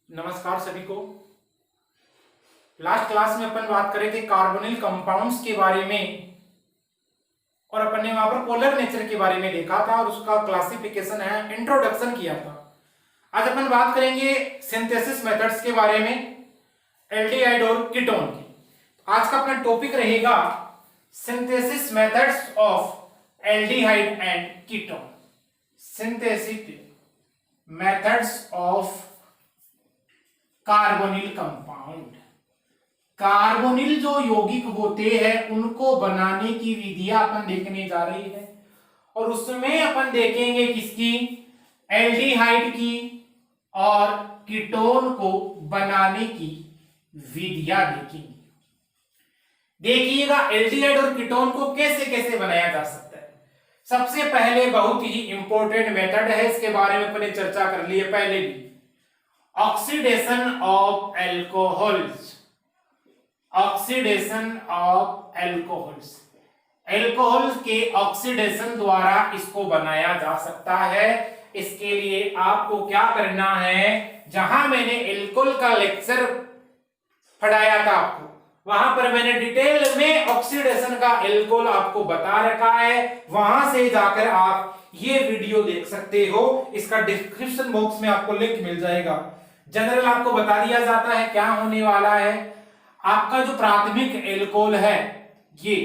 नमस्कार सभी को। लास्ट क्लास में अपन बात कर रहे थे कार्बोनिल कंपाउंड्स के बारे में और अपन ने वहां पर पोलर नेचर के बारे में देखा था और उसका क्लासिफिकेशन है इंट्रोडक्शन किया था। आज अपन बात करेंगे सिंथेसिस मेथड्स के बारे में, एल्डिहाइड और कीटोन की। आज का अपना टॉपिक रहेगा synthesis methods of aldehyde and ketone. Synthesis methods of carbonyl compound. Carbonyl जो यौगिक होते हैं उनको बनाने की विधियां अपन देखने जा रही है और उसमें अपन देखेंगे किसकी, एल्डिहाइड की और कीटोन को बनाने की विधियां देखेंगे। देखिएगा एल्डिहाइड और कीटोन को कैसे कैसे बनाया जा सकता है। सबसे पहले बहुत ही इंपॉर्टेंट मेथड है, इसके बारे में अपने चर्चा कर ली है पहले भी, oxidation of alcohols. Oxidation of alcohols, alcohol के ऑक्सीडेशन द्वारा इसको बनाया जा सकता है। इसके लिए आपको क्या करना है, जहां मैंने एल्कोहल का लेक्चर पढ़ाया था आपको, वहां पर मैंने डिटेल में ऑक्सीडेशन का एल्कोहल आपको बता रखा है, वहां से जाकर आप ये वीडियो देख सकते हो। इसका डिस्क्रिप्शन बॉक्स में आपको लिंक मिल जाएगा। जनरल आपको बता दिया जाता है क्या होने वाला है। आपका जो प्राथमिक एल्कोहल है, ये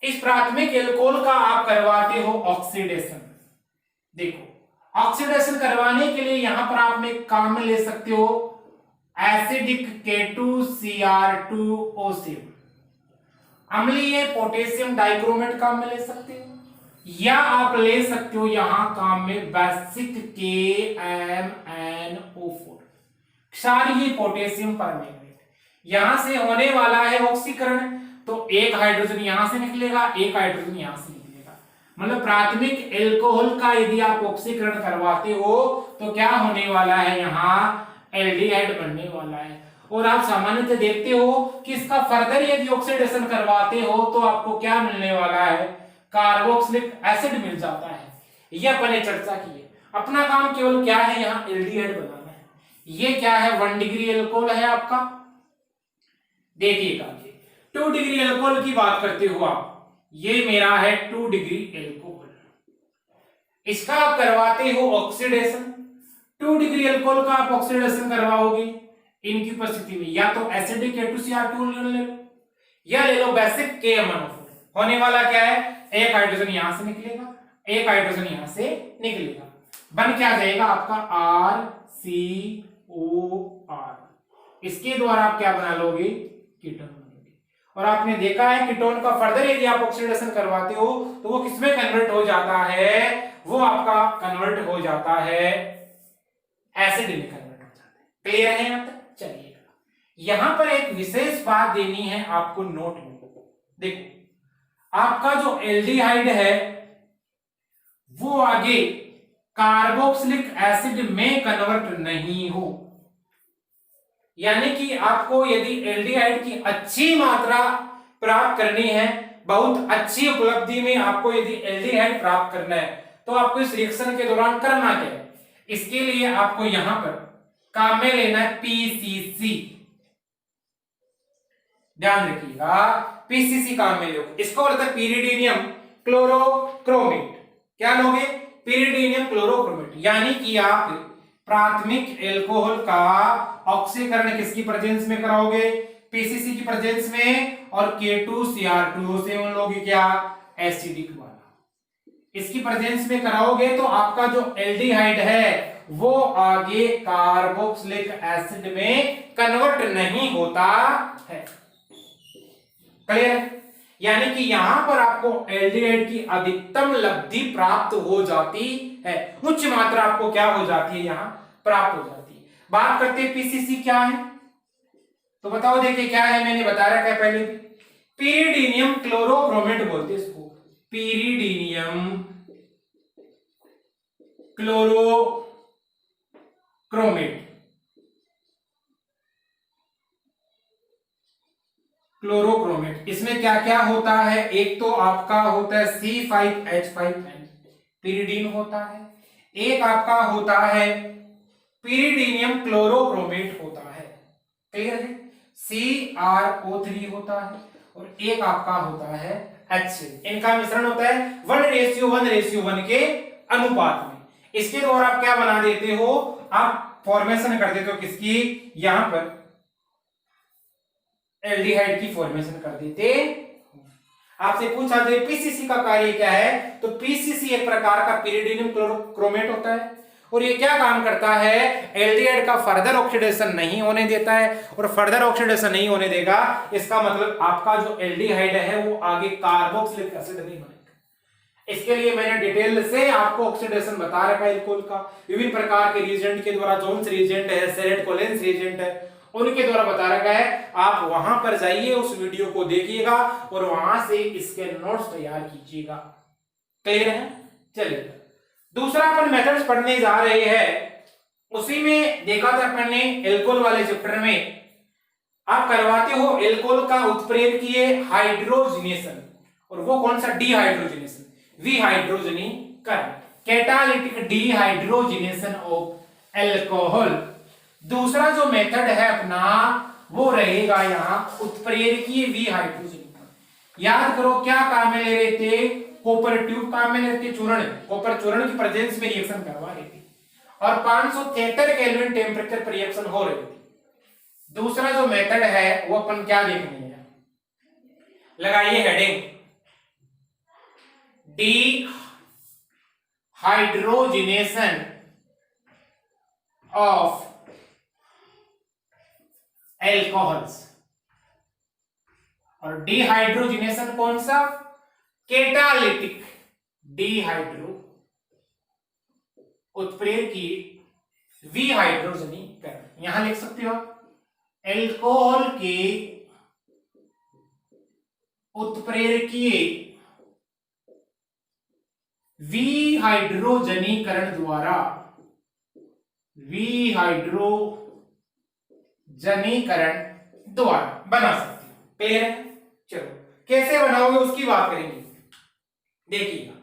इस प्राथमिक एल्कोहल का आप करवाते हो ऑक्सीडेशन। देखो ऑक्सीडेशन करवाने के लिए यहां पर आप में काम में ले सकते हो एसिडिक K2Cr2O7, अम्लीय पोटेशियम डाइक्रोमेट काम में ले सकते हो, या आप ले सकते हो यहां काम में बेसिक KMnO4, क्षारीय पोटेशियम परमैंगनेट। यहां से होने वाला है ऑक्सीकरण, तो एक हाइड्रोजन यहां से निकलेगा, एक हाइड्रोजन यहां से निकलेगा। मतलब प्राथमिक एल्कोहल का यदि आप ऑक्सीकरण करवाते हो तो क्या होने वाला है, यहां एल्डिहाइड बनने वाला है। और आप सामान्यतः देखते हो कि इसका फर्दर यदि ऑक्सीडेशन करवाते हो तो आपको क्या मिलने वाला है, कार्बोक्सिलिक एसिड मिल जाता है। यह अपन ने चर्चा की है। अपना काम केवल क्या है, यहां एल्डिहाइड बनाना है। ये क्या है, 1 डिग्री एल्कोहल है आपका। देखिएगा 2 डिग्री एल्कोहल की बात करते हो आप, ये मेरा है 2 डिग्री एल्कोहल। इसका आप करवाते हो ऑक्सीडेशन। 2 डिग्री एल्कोहल का आप ऑक्सीडेशन करवाओगे इनकी उपस्थिति में, या तो एसिडिक K2Cr2 ले लो या ले लो बेसिक KMnO4। होने वाला क्या है, एक हाइड्रोजन यहां से निकलेगा, एक हाइड्रोजन यहां से निकलेगा, बन क्या जाएगा आपका RCOR। इसके द्वारा आप क्या बना लोगे, कीटोन बनोगे। और आपने देखा है कीटोन का फर्दर यदि आप ऑक्सीडेशन करवाते हो तो वो किसमें कन्वर्ट हो जाता है, वो आपका कन्वर्ट हो जाता है एसिड में कन्वर्ट हो जाता है। क्लियर है यहां तक? चलिए यहां पर एक विशेष बात देनी है आपको नोट में। देखो आपका जो एल्डिहाइड है वो आगे कार्बोक्सिलिक एसिड में कन्वर्ट नहीं हो, यानी कि आपको यदि एल्डिहाइड की अच्छी मात्रा प्राप्त करनी है, बहुत अच्छी उपलब्धि में आपको यदि एल्डिहाइड प्राप्त करना है, तो आपको इस रिएक्शन के दौरान करना क्या है, इसके लिए आपको यहां पर काम में लेना है PCC। ध्यान रखिएगा PCC काम में लो। इसको बोलते हैं पिरिडीनियम क्लोरोक्रोमेट। क्या लोगे, पिरिडीनियम क्लोरोक्रोमेट। यानी कि आप प्राथमिक एल्कोहल का ऑक्सीकरण किसकी प्रेजेंस में कराओगे, PCC की प्रेजेंस में, और K2Cr2O7 लोगे क्या, एसिडिक वाला, इसकी प्रेजेंस में कराओगे तो आपका जो एल्डिहाइड है वो आगे कार्बोक्सिलिक एसिड में कन्वर्ट नहीं होता है। क्लियर? यानी कि यहां पर आपको एल्डिहाइड की अधिकतम लब्धि प्राप्त हो जाती है, उच्च मात्रा आपको क्या हो जाती है, यहां प्राप्त हो जाती है। बात करते हैं PCC क्या है, तो बताओ। देखिए क्या है, मैंने बता रखा है पहले भी, पिरिडीनियम क्लोरोक्रोमेट बोलते हैं इसको, पिरिडीनियम क्लोरोक्रोमेट। क्लोरोक्रोमेट इसमें क्या क्या होता है, एक तो आपका होता है C5H5N, पिरिडीन होता है, एक आपका होता है पीरिडीनियम क्लोरोक्रोमेट होता है। क्लियर है? CrO3 होता है और एक आपका होता है HCl। इनका मिश्रण होता है 1:1:1 के अनुपात में। इसके द्वारा आप क्या बना देते हो, आप फॉर्मेशन कर देते हो किसकी, यहां पर एल्डिहाइड की फॉर्मेशन कर देते। आपसे पूछा जाए पीसीसी का कार्य क्या है, तो पीसीसी एक प्रकार का पीरिडीनियम क्लोरोक्रोमेट होता है और ये क्या काम करता है, एल्डिहाइड का फर्दर ऑक्सीडेशन नहीं होने देता है। और फर्दर ऑक्सीडेशन नहीं होने देगा, इसका मतलब आपका जो एल्डिहाइड है वो आगे कार्बोक्सिलिक एसिड नहीं बनेगा। इसके लिए मैंने डिटेल से आपको ऑक्सीडेशन बता रखा है एल्कोहल का, विभिन्न प्रकार के रिएजेंट के द्वारा, जोन्स रिएजेंट है, सेरेट कोलेंस रिएजेंट है, उनके द्वारा बता रखा है। आप वहां पर जाइए, उस वीडियो को देखिएगा और वहां से इसके नोट्स तैयार कीजिएगा। क्लियर है? चलिए दूसरा अपन मेथड्स पढ़ने जा रहे हैं। उसी में देखा था अपन ने एल्कोहल वाले चैप्टर में, आप करवाते हो एल्कोहल का उत्प्रेरकीय हाइड्रोजनेशन, और वो कौन सा, डीहाइड्रोजनेशन, विहाइड्रोजनीकरण, कैटालिटिक डीहाइड्रोजनेशन ऑफ एल्कोहल। दूसरा जो मेथड है अपना वो रहेगा यहाँ उत्प्रेरकीय विहाइड्रोजनीकरण। याद करो क्या काम में ले रहे थे, कॉपर ट्यूब काम में लेते, चूर्ण, कॉपर चूर्ण की प्रेजेंस में रिएक्शन करवा रहे थे और 573 केल्विन टेम्परेचर पर रिएक्शन हो रही थी। दूसरा जो मेथड है वो अपन क्या देखने हैं, लगाइए हेडिंग, डीहाइड्रोजनेशन ऑफ एल्कोहल्स। और डीहाइड्रोजनेशन कौन सा, कैटालिटिक डीहाइड्रो उत्प्रेरकीय विहाइड्रोजनीकरण। यहां लिख सकते हो एल्कोहल के उत्प्रेरकीय विहाइड्रोजनीकरण द्वारा, विहाइड्रोजनीकरण द्वारा बना सकते हो। क्लियर है? चलो कैसे बनाओगे उसकी बात करेंगे। देखिएगा,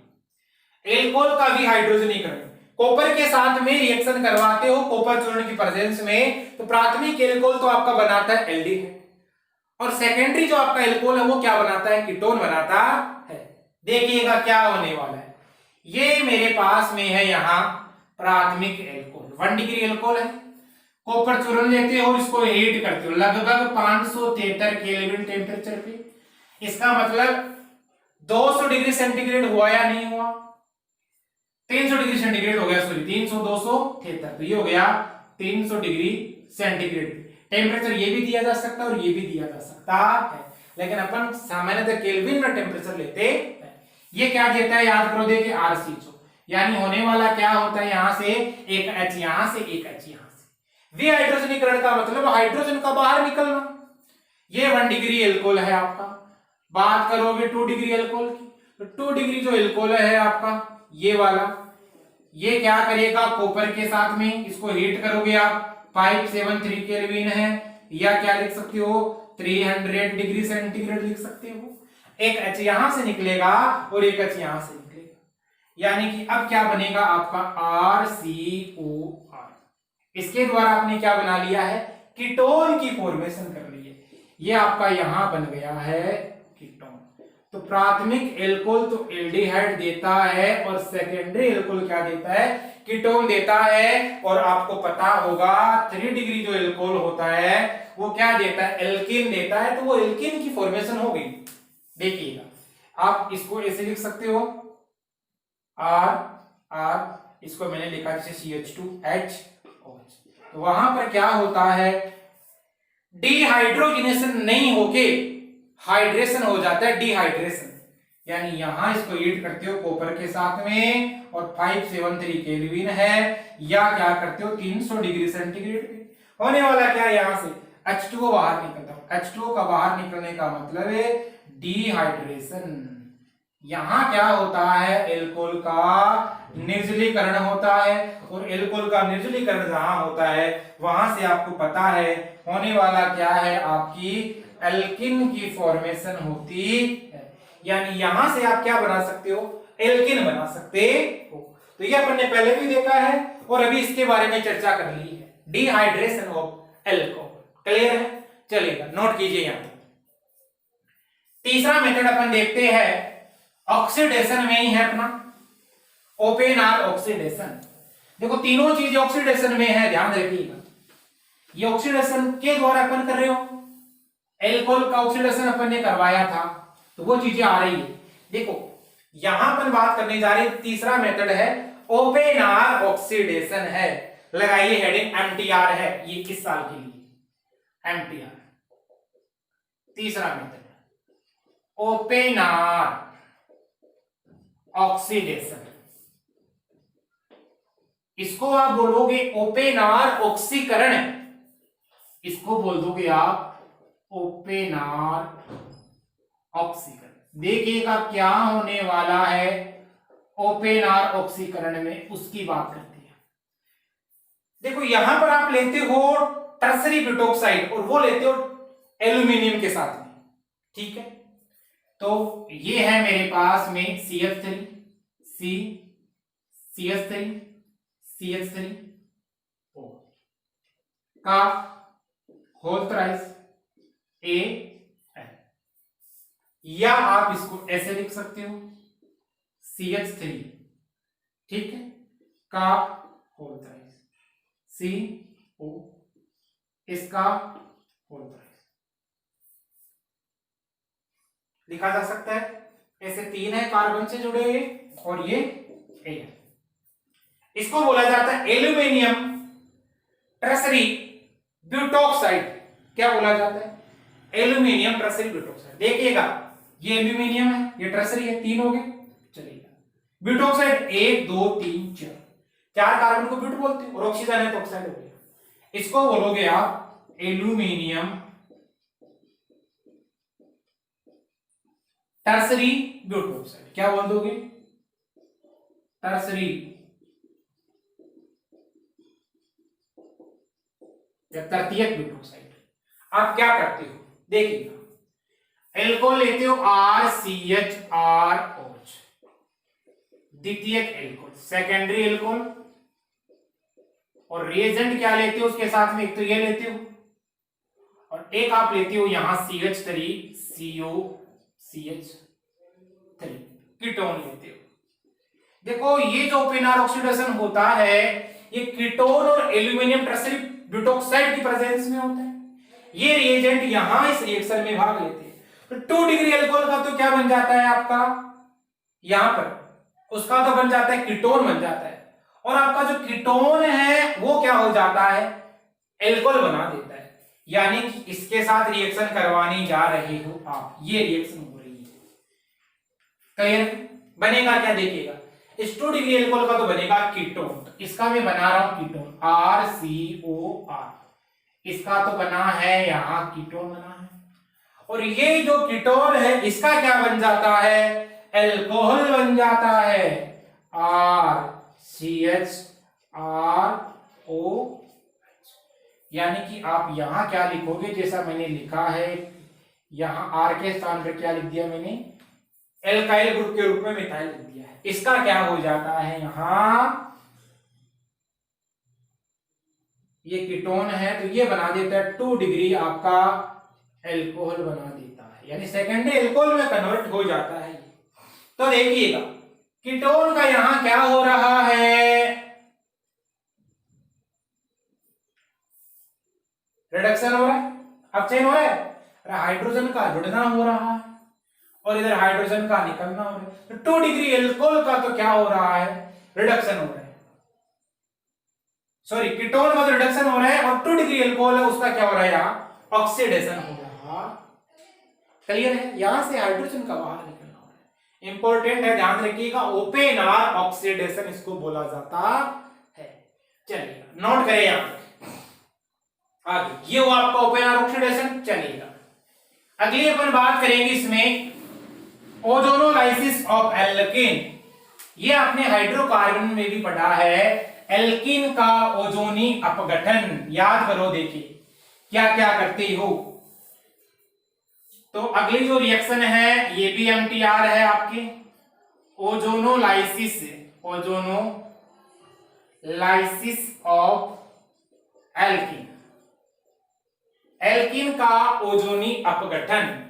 एल्कोहल का विहाइड्रोजनीकरण, कॉपर के साथ में रिएक्शन करवाते हो कॉपर चूर्ण की प्रेजेंस में, तो प्राथमिक एल्कोहल तो आपका बनाता है एल्डिहाइड और सेकेंडरी जो आपका एल्कोहल है वो क्या बनाता है, कीटोन बनाता है। देखिएगा क्या होने वाला है, ये मेरे पास में है यहां प्राथमिक एल्कोहल, 1 डिग्री एल्कोहल है, कॉपर चूर्ण लेते हो और इसको हीट करते हो लगभग 573 केल्विन टेम्परेचर पे। इसका मतलब 200 डिग्री सेंटीग्रेड हुआ या नहीं हुआ, 300 डिग्री सेंटीग्रेड हो गया, सॉरी 300 273, तो ये हो गया 300 डिग्री सेंटीग्रेड। टेम्परेचर ये भी दिया जा सकता है और ये भी दिया जा सकता है, लेकिन अपन सामान्यतः केल्विन में टेम्परेचर लेते हैं। ये क्या देता है, याद करो, देखिए RCHO, यानी होने वाला क्या होता है, यहां से एक H, यहां से एक H, यहां से। विहाइड्रोजनीकरण का मतलब हाइड्रोजन का बाहर निकलना। ये 1 डिग्री एल्कोहल है आपका, बात करोगे 2 डिग्री एल्कोहल की, तो 2 डिग्री जो एल्कोहल है आपका ये वाला, ये क्या करेगा, कॉपर के साथ में इसको हीट करोगे आप, 573 केल्विन है, या क्या लिख सकते हो 300 डिग्री सेंटीग्रेड लिख सकते हो। एक H यहां से निकलेगा और एक H यहां से निकलेगा, यानी कि अब क्या बनेगा आपका RCOR। इसके द्वारा आपने क्या बना लिया है, कीटोन की फॉर्मेशन कर ली है, ये आपका यहां बन गया है कीटोन। तो प्राथमिक एल्कोहल तो एल्डिहाइड देता है और सेकेंडरी एल्कोहल क्या देता है, कीटोन देता है। और आपको पता होगा 3 डिग्री जो एल्कोहल होता है वो क्या देता है, एल्कीन देता है, तो वो एल्कीन की फॉर्मेशन हो गई। देखिएगा, आप इसको ऐसे लिख सकते हो R, इसको मैंने लिखा जैसे CH2HOH। तो वहां पर क्या होता है, डिहाइड्रोजनेशन नहीं होके हाइड्रेशन हो जाता है, डिहाइड्रेशन, यानी यहां इसको हीट करते हो कॉपर के साथ में और 573 केल्विन है, या क्या करते हो 300 डिग्री सेंटीग्रेड पे। होने वाला क्या, यहां से H2O बाहर निकलता है, H2O का बाहर निकलने का मतलब है डिहाइड्रेशन। यहां क्या होता है, एल्कोहल का निर्जलीकरण होता है, और एल्कोहल का निर्जलीकरण जहां होता है वहां से आपको पता है होने वाला क्या है, आपकी एल्किन की फॉर्मेशन होती है। यानी यहां से आप क्या बना सकते हो, एल्किन बना सकते हो। तो ये अपन ने पहले भी देखा है और अभी इसके बारे में चर्चा कर ली है, डिहाइड्रेशन ऑफ एल्कोहल। क्लियर है? चलेगा, नोट कीजिए यहां। तीसरा मेथड अपन देखते हैं ऑक्सीडेशन में ही है अपना, ओपन आर ऑक्सीडेशन। देखो तीनों चीजें ऑक्सीडेशन में है, ध्यान रखिएगा। ये ऑक्सीडेशन के द्वारा अपन कर रहे हो, एल्कोहल का ऑक्सीडेशन अपन ने करवाया था, तो वो चीजें आ रही है। देखो यहां अपन बात करने जा रहे हैं, तीसरा मेथड है ओपन आर ऑक्सीडेशन है। लगाइए हेडिंग, एमटीआर है ये किस साल के लिए, एमटीआर। तीसरा मेथड ओपन आर ऑक्सीडेशन, इसको आप बोलोगे ओपन आर ऑक्सीकरण, इसको बोल दोगे आप ओपन आर ऑक्सीकरण। देखिएगा क्या होने वाला है ओपन आर ऑक्सीकरण में, उसकी बात करते हैं। देखो यहां पर आप लेते हो टर्सरी ब्यूटोक्साइड और वो लेते हो एल्यूमिनियम के साथ में, ठीक है। तो ये है मेरे पास में CH3 C CH3 CH3 O का होल थ्राइस A, या आप इसको ऐसे लिख सकते हो CH3, ठीक है, का होल थ्राइस CO, इसका होल थ्राइस लिखा जा सकता है। ऐसे तीन है कार्बन से जुड़े हुए और ये A है। इसको बोला जाता है एल्यूमिनियम टर्सरी ब्यूटोक्साइड। क्या बोला जाता है? Aluminium tertiary butoxide. देखिएगा ये एल्यूमिनियम है, ये टर्सरी है, तीन हो गए, चलेगा। ब्यूटोक्साइड 1 2 3 4, चार कार्बन को ब्यूट बोलते हैं और ऑक्सीजन है तो ऑक्साइड हो गया। इसको बोलोगे आप एल्यूमिनियम टर्सरी ब्यूटोक्साइड। क्या बोल दोगे? टर्सरी या तृतीयक ब्यूटोक्साइड। आप क्या करते हो, देखिएगा, एल्कोहल लेते हो RCHROH, द्वितीयक एल्कोहल, सेकेंडरी एल्कोहल, और रिएजेंट क्या लेते हो उसके साथ में? एक तो ये लेते हो और एक आप लेते हो यहां CH3COCH3 कीटोन लेते हो। देखो ये जो ओपन आर ऑक्सीडेशन होता है ये कीटोन और एल्यूमिनियम टर्सरी ब्यूटोक्साइड की प्रेजेंस में होता है। ये रिएजेंट यहां इस रिएक्शन में भाग लेते हैं, तो 2 डिग्री अल्कोहल का तो क्या बन जाता है आपका, यहां पर उसका तो बन जाता है कीटोन बन जाता है, और आपका जो कीटोन है वो क्या हो जाता है, एल्कोहल बना देता है। यानी कि इसके साथ रिएक्शन करवाने जा रहे हो आप, ये रिएक्शन हो रही है। क्लियर? बनेगा क्या, देखिएगा, इस 2 डिग्री एल्कोहल का तो बनेगा कीटोन, इसका मैं बना रहा हूं कीटोन RCOR, इसका तो बना है यहां कीटोन बना है, और ये जो कीटोन है इसका क्या बन जाता है, एल्कोहल बन जाता है RCHROH। यानी कि आप यहां क्या लिखोगे, जैसा मैंने लिखा है यहां R के स्थान पर क्या लिख दिया मैंने, एल्काइल ग्रुप के रूप में मिथाइल लिख दिया है। इसका क्या हो जाता है, यहां ये कीटोन है तो ये बना देता है 2 डिग्री आपका एल्कोहल बना देता है, यानी सेकेंडरी एल्कोहल में कन्वर्ट हो जाता है। तो देखिएगा कीटोन का यहां क्या हो रहा है, रिडक्शन हो रहा है, अपचयन हो रहा है, हाइड्रोजन का जुड़ना हो रहा है और इधर हाइड्रोजन का निकलना हो रहा है। तो 2 डिग्री एल्कोहल का तो क्या हो रहा है, रिडक्शन हो रहा है, सॉरी कीटोन का तो रिडक्शन हो रहा है, और 2 डिग्री एल्कोहल है उसका क्या हो रहा है, यहाँ ऑक्सीडेशन हो रहा। क्लियर है? यहां से हाइड्रोजन का बाहर निकलना हो रहा है, इंपॉर्टेंट है, ध्यान रखिएगा, ओपन आर ऑक्सीडेशन इसको बोला जाता है। चलिए नोट करें यहां आगे, ये हुआ आपका ओपन आर ऑक्सीडेशन। चलिएगा अगली अपन बात करेंगे इसमें ओजोनोलाइसिस ऑफ एल्कीन। ये आपने हाइड्रोकार्बन में भी पढ़ा है, एल्कीन का ओजोनी अपघटन, याद करो, देखिए क्या क्या करते हो। तो अगली जो रिएक्शन है ये भी एमटीआर है आपकी, ozonolysis ozonolysis of alkene, alkene का ओजोनी अपघटन,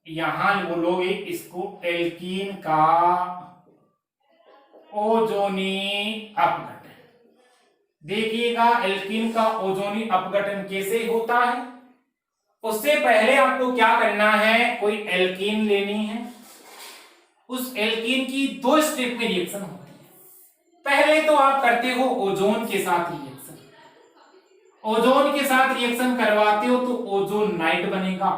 यहां बोलोगे इसको एल्कीन का ओजोनी अपघटन। देखिएगा एल्कीन का ओजोनी अपघटन कैसे होता है। उससे पहले आपको क्या करना है, कोई एल्कीन लेनी है, उस एल्कीन की 2 स्टेप में रिएक्शन होती है। पहले तो आप करते हो ओजोन के साथ रिएक्शन, ओजोन के साथ रिएक्शन करवाते हो तो ओजोनाइट बनेगा।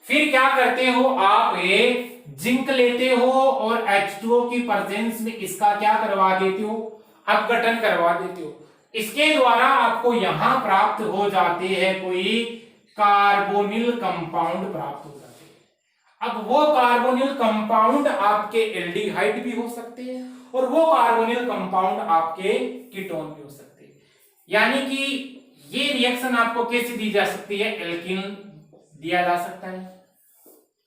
फिर क्या करते हो आप, जिंक लेते हो और H2O की प्रेजेंस में इसका क्या करवा देते हो, अपघटन करवा देते हो। इसके द्वारा आपको यहां प्राप्त हो जाते हैं कोई कार्बोनिल कंपाउंड प्राप्त हो जाते हैं। अब वो कार्बोनिल कंपाउंड आपके एल्डिहाइड भी हो सकते हैं और वो कार्बोनिल कंपाउंड आपके कीटोन भी हो सकते हैं। यानी कि ये रिएक्शन आपको कैसे दी जा सकती है, एल्कीन दिया जा सकता है,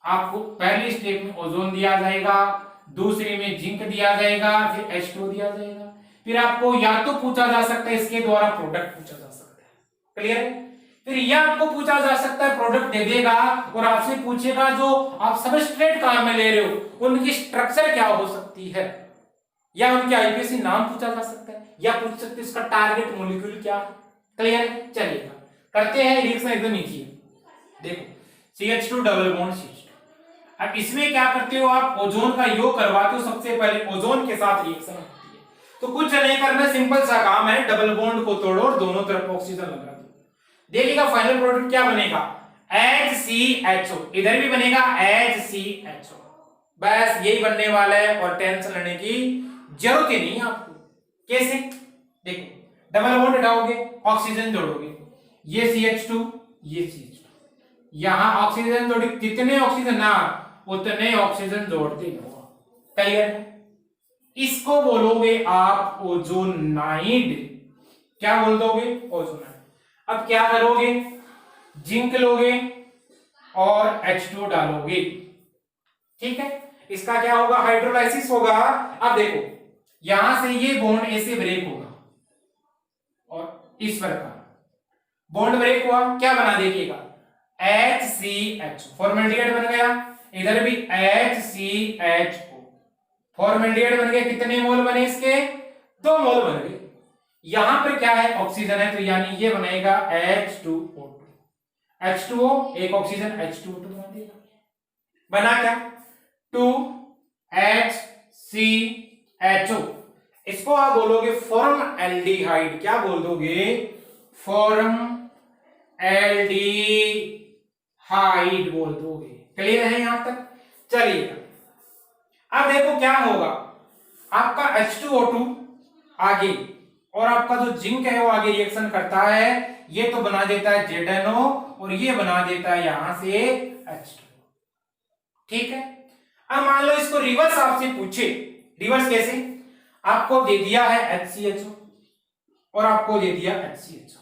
आपको पहली स्टेप में ओजोन दिया जाएगा, दूसरे में जिंक दिया जाएगा, फिर H2O दिया जाएगा। फिर आपको या तो पूछा जा सकता है इसके द्वारा प्रोडक्ट पूछा जा सकता है, क्लियर है। फिर यह आपको पूछा जा सकता है, प्रोडक्ट दे देगा और आपसे पूछेगा जो आप सबस्ट्रेट काम में ले रहे हो उनकी स्ट्रक्चर क्या हो सकती है, या उनके आईपीसी नाम पूछा जा सकता है, या पूछ सकते इसका टारगेट मॉलिक्यूल क्या है, क्लियर है। चलिएगा करते हैं, रिएक्शन एकदम इजी है। देखो CH2 डबल बॉन्ड CH2। अब इसमें क्या करते हो आप, ओजोन का योग करवाते हो, सबसे पहले ओजोन के साथ रिएक्शन होती है। तो कुछ नहीं करना, सिंपल सा काम है, डबल बॉन्ड को तोड़ो और दोनों तरफ ऑक्सीजन लगा दो। देखिएगा फाइनल प्रोडक्ट क्या बनेगा, HCHO, इधर भी बनेगा HCHO, बस यही बनने वाला है और टेंशन लेने की जरूरत ही नहीं है आपको। कैसे, देखो डबल बॉन्ड हटाओगे, ऑक्सीजन जोड़ोगे, ये CH2 ये CH2, यहां ऑक्सीजन जोड़े, कितने ऑक्सीजन ना उतने ऑक्सीजन जोड़ते हो, क्लियर है। इसको बोलोगे आप ओजोनाइड, क्या बोल दोगे, ओजोनाइड। अब क्या करोगे, जिंक लोगे और H2O डालोगे, ठीक है। इसका क्या होगा, हाइड्रोलाइसिस होगा। अब देखो यहां से ये बॉन्ड ऐसे ब्रेक होगा और इस प्रकार बॉन्ड ब्रेक हुआ, क्या बना देखिएगा HCH, फॉर्मेल्डिहाइड बन गया, इधर भी HCHO, फॉर्मेल्डिहाइड बन गया, कितने मोल बने इसके, 2 मोल बन गए। यहां पर क्या है, ऑक्सीजन है, तो यानी ये बनेगा H2O2, H2O एक ऑक्सीजन H2O2 बना देगा, बना क्या 2HCHO। इसको आप बोलोगे फॉर्मएल्डिहाइड, क्या बोल दोगे, फॉर्मएल्डिहाइड बोल दोगे, क्लियर है यहां तक। चलिए अब देखो क्या होगा, आपका H2O2 आगे और आपका जो जिंक है वो आगे रिएक्शन करता है, ये तो बना देता है ZNO और ये बना देता है यहां से H2O, ठीक है। अब मान लो इसको रिवर्स आपसे पूछे, रिवर्स कैसे, आपको दे दिया है HCHO और आपको दे दिया HCHO,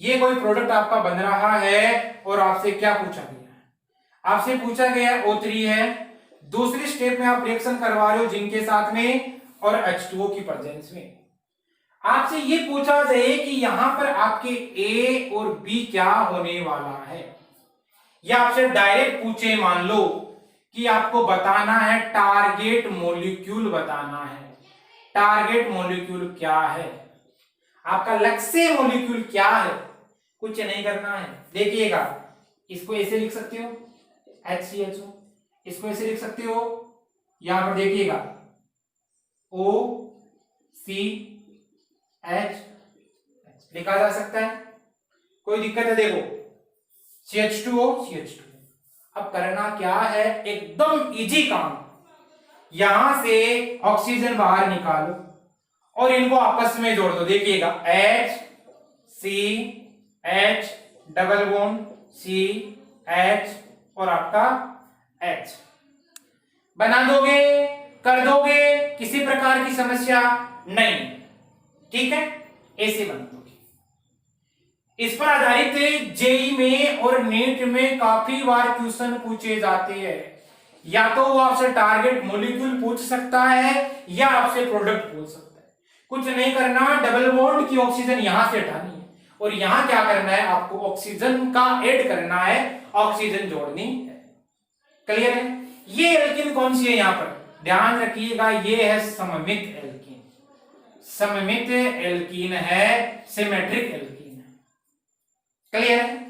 ये कोई प्रोडक्ट आपका बन रहा है और आपसे क्या पूछा गया है, आपसे पूछा गया है O3 है, दूसरी स्टेप में आप रिएक्शन करवा रहे हो जिंक के साथ में और H2O की प्रेजेंस में। आपसे ये पूछा जाए कि यहां पर आपके A और B क्या होने वाला है, या आपसे डायरेक्ट पूछे, मान लो कि आपको बताना है टारगेट मॉलिक्यूल बताना है, टारगेट मॉलिक्यूल क्या है, आपका लक्ष्य मॉलिक्यूल क्या है, कुछ नहीं करना है। देखिएगा इसको ऐसे लिख सकते हो HCHO, इसको ऐसे लिख सकते हो, यहां पर देखिएगा OCH लिखा जा सकता है, कोई दिक्कत है, देखो CH2O CH2। अब करना क्या है, एकदम इजी काम, यहां से ऑक्सीजन बाहर निकालो और इनको आपस में जोड़ दो। देखिएगा HCH डबल बॉन्ड CH और आपका H बना दोगे, कर दोगे, किसी प्रकार की समस्या नहीं, ठीक है, ऐसे बना दोगे। इस पर आधारित जेई में और नीट में काफी बार क्वेश्चन पूछे जाते हैं, या तो वो आपसे टारगेट मॉलिक्यूल पूछ सकता है या आपसे प्रोडक्ट पूछ सकता है। कुछ नहीं करना, डबल बॉन्ड की ऑक्सीजन यहां से हटानी है और यहां क्या करना है, आपको ऑक्सीजन का ऐड करना है, ऑक्सीजन जोड़नी है। क्लियर है? ये एल्कीन कौन सी है यहां पर ध्यान रखिएगा, ये है सममित एल्कीन। सममित एल्कीन है, सिमेट्रिक एल्कीन है। क्लियर है?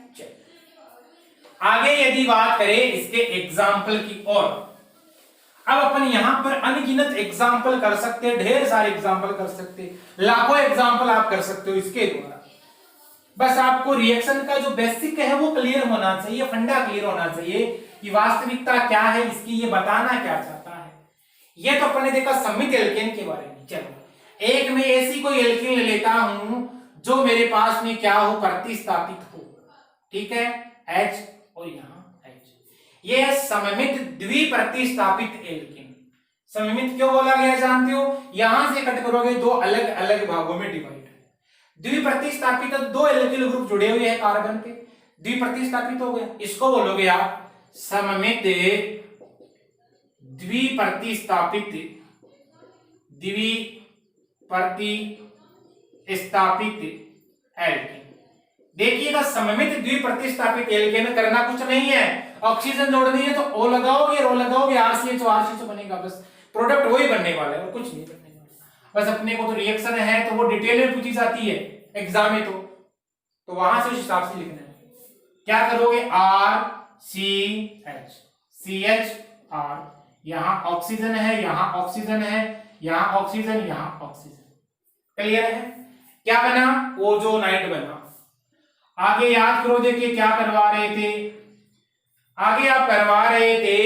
आगे यदि बात करें इसके एग्जाम्पल की ओर, अब अपन यहां पर अनगिनत एग्जाम्पल कर सकते हैं, ढेर सारे एग्जाम्पल कर सकते हैं, लाखों एग्जाम्पल आप कर सकते हो इसके द्वारा। बस आपको रिएक्शन का जो बेसिक है वो क्लियर होना चाहिए, फंडा क्लियर होना चाहिए कि वास्तविकता क्या है इसकी, ये बताना क्या चाहता है। ये तो अपन ने देखा सममित एल्केन के बारे में। चलो एक में ऐसी कोई एल्केन ले लेता हूं जो मेरे पास में क्या हो, प्रतिस्थापित हो। ठीक है, H और यहां H, ये है सममित द्विप्रतिस्थापित एल्केन। सममित क्यों बोला गया जानते हो, यहां से कट करोगे दो अलग अलग भागों में डिवाइड है। द्विप्रतिस्थापित दो एल्किल ग्रुप जुड़े हुए हैं कार्बन के, द्विप्रतिस्थापित हो गया, इसको बोलोगे आप सममित द्विप्रतिस्थापित एल्केन। देखिएगा सममित द्विप्रतिस्थापित एल्केन में करना कुछ नहीं है, ऑक्सीजन जोड़नी है तो O लगाओगे, रो लगाओगे, RCHO बनेगा, बस प्रोडक्ट वही बनने वाला है और कुछ नहीं बनने वाला। बस अपने को तो रिएक्शन है तो वो डिटेल में पूछी जाती है एग्जाम में, तो वहां से उस हिसाब से लिखना है। क्या करोगे, RCH, CHR, यहां ऑक्सीजन है, यहां ऑक्सीजन है, यहां ऑक्सीजन, यहां ऑक्सीजन। क्लियर है? क्या बना, ओजोनाइट बना। आगे याद करो, देखिए क्या करवा रहे थे, आगे आप करवा रहे थे,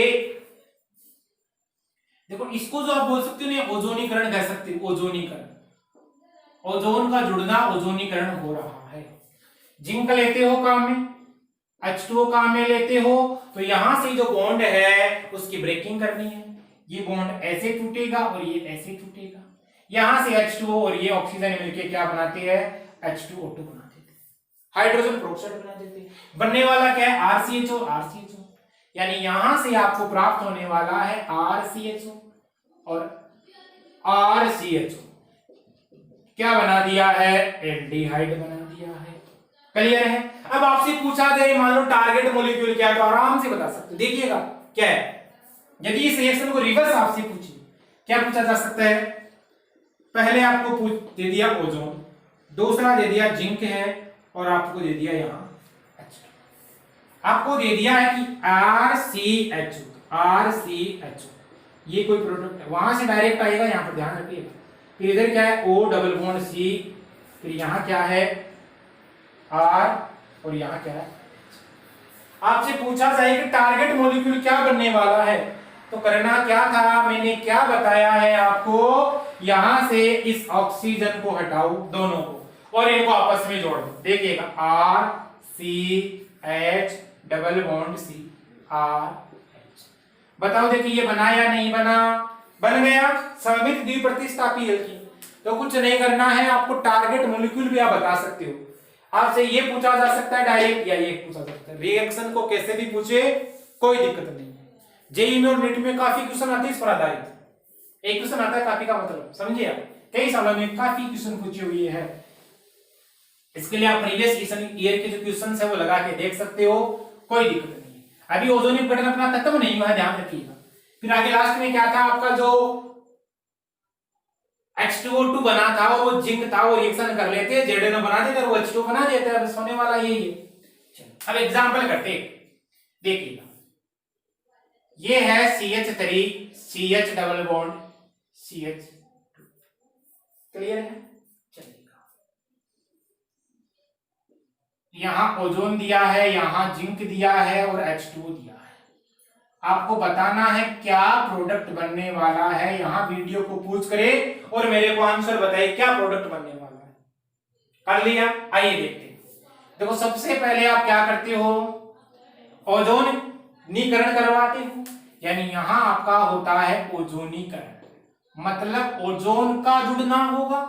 देखो इसको जो आप बोल सकते हो ना, ओजोनीकरण कह सकते हो, ओजोनीकरण, ओजोन का जुड़ना, ओजोनीकरण हो रहा है। जिंक लेते हो काम में, H2O काम में लेते हो, तो यहां से जो बॉन्ड है उसकी ब्रेकिंग करनी है। ये बॉन्ड ऐसे टूटेगा और ये ऐसे टूटेगा, यहां से H2O और ये ऑक्सीजन मिलके क्या बनाते हैं, H2O2 बना देते हैं, हाइड्रोजन पेरोक्साइड बना देते हैं। बनने वाला क्या है, RCHO, RCHO, यानी यहां से आपको प्राप्त होने वाला है RCHO और RCHO क्या बना दिया है, एल्डिहाइड बना दिया है। क्लियर है? अब आपसे पूछा जाए मान लो टारगेट मॉलिक्यूल क्या है, तो आराम से बता सकते। देखिएगा क्या है, यदि इस रिएक्शन को रिवर्स आपसे पूछे क्या पूछा जा सकता है, पहले आपको दे दिया ओजोन, दूसरा दे दिया जिंक है और आपको दे दिया यहां आपको दे दिया है कि RCHO, ये कोई प्रोडक्ट है, वहां से डायरेक्ट आएगा, यहां पर ध्यान रखिएगा। फिर इधर क्या है, O डबल बॉन्ड C, फिर यहां क्या है R और यहां क्या है। आपसे पूछा जाए कि टारगेट मॉलिक्यूल क्या बनने वाला है, तो करना क्या था, मैंने क्या बताया है आपको, यहां से इस ऑक्सीजन को हटाओ दोनों को और इनको आपस में जोड़ दो। देखिएगा RCH double bond C RH, बताओ देखिए ये बना या नहीं बना, बन गया, सममित द्विप्रतिस्थापी एल्कीन। तो कुछ नहीं करना है, आपको टारगेट मॉलिक्यूल भी आप बता सकते हो। आपसे ये पूछा जा सकता है डायरेक्ट या ये पूछा जा सकता है, रिएक्शन को कैसे भी पूछे कोई दिक्कत नहीं है। जेईई में और नीट में काफी क्वेश्चन आते हैं इस पर आधारित, एक क्वेश्चन आता है काफी का मतलब समझिए आप, कई सालों में काफी क्वेश्चन पूछे हुए हैं। इसके लिए आप प्रीवियस ईयर के जो क्वेश्चन है वो लगा के देख सकते हो, कोई दिक्कत नहीं है। अभी ओजोनिक पैटर्न अपना खत्म नहीं हुआ है, ध्यान रखिएगा। फिर आगे लास्ट में क्या था आपका, जो H2O2 बना था वो जिंक था, वो रिएक्शन कर लेते हैं, ZNO बना देते हैं, वो H2O बना देते हैं, बस होने वाला यही है। चलो अब एग्जांपल करते हैं, देखिएगा ये है CH3 CH double bond CH2, clear है। चलिएगा यहां ओजोन दिया है, यहां जिंक दिया है और H2O दिया है। आपको बताना है क्या प्रोडक्ट बनने वाला है, यहां वीडियो को पूछ करे और मेरे को आंसर बताइए क्या प्रोडक्ट बनने वाला है। कर लिया, आइए देखते हैं। देखो सबसे पहले आप क्या करते हो, ओजोनीकरण करवाते हो, यानी यहां आपका होता है ओजोनीकरण, मतलब ओजोन का जुड़ना होगा।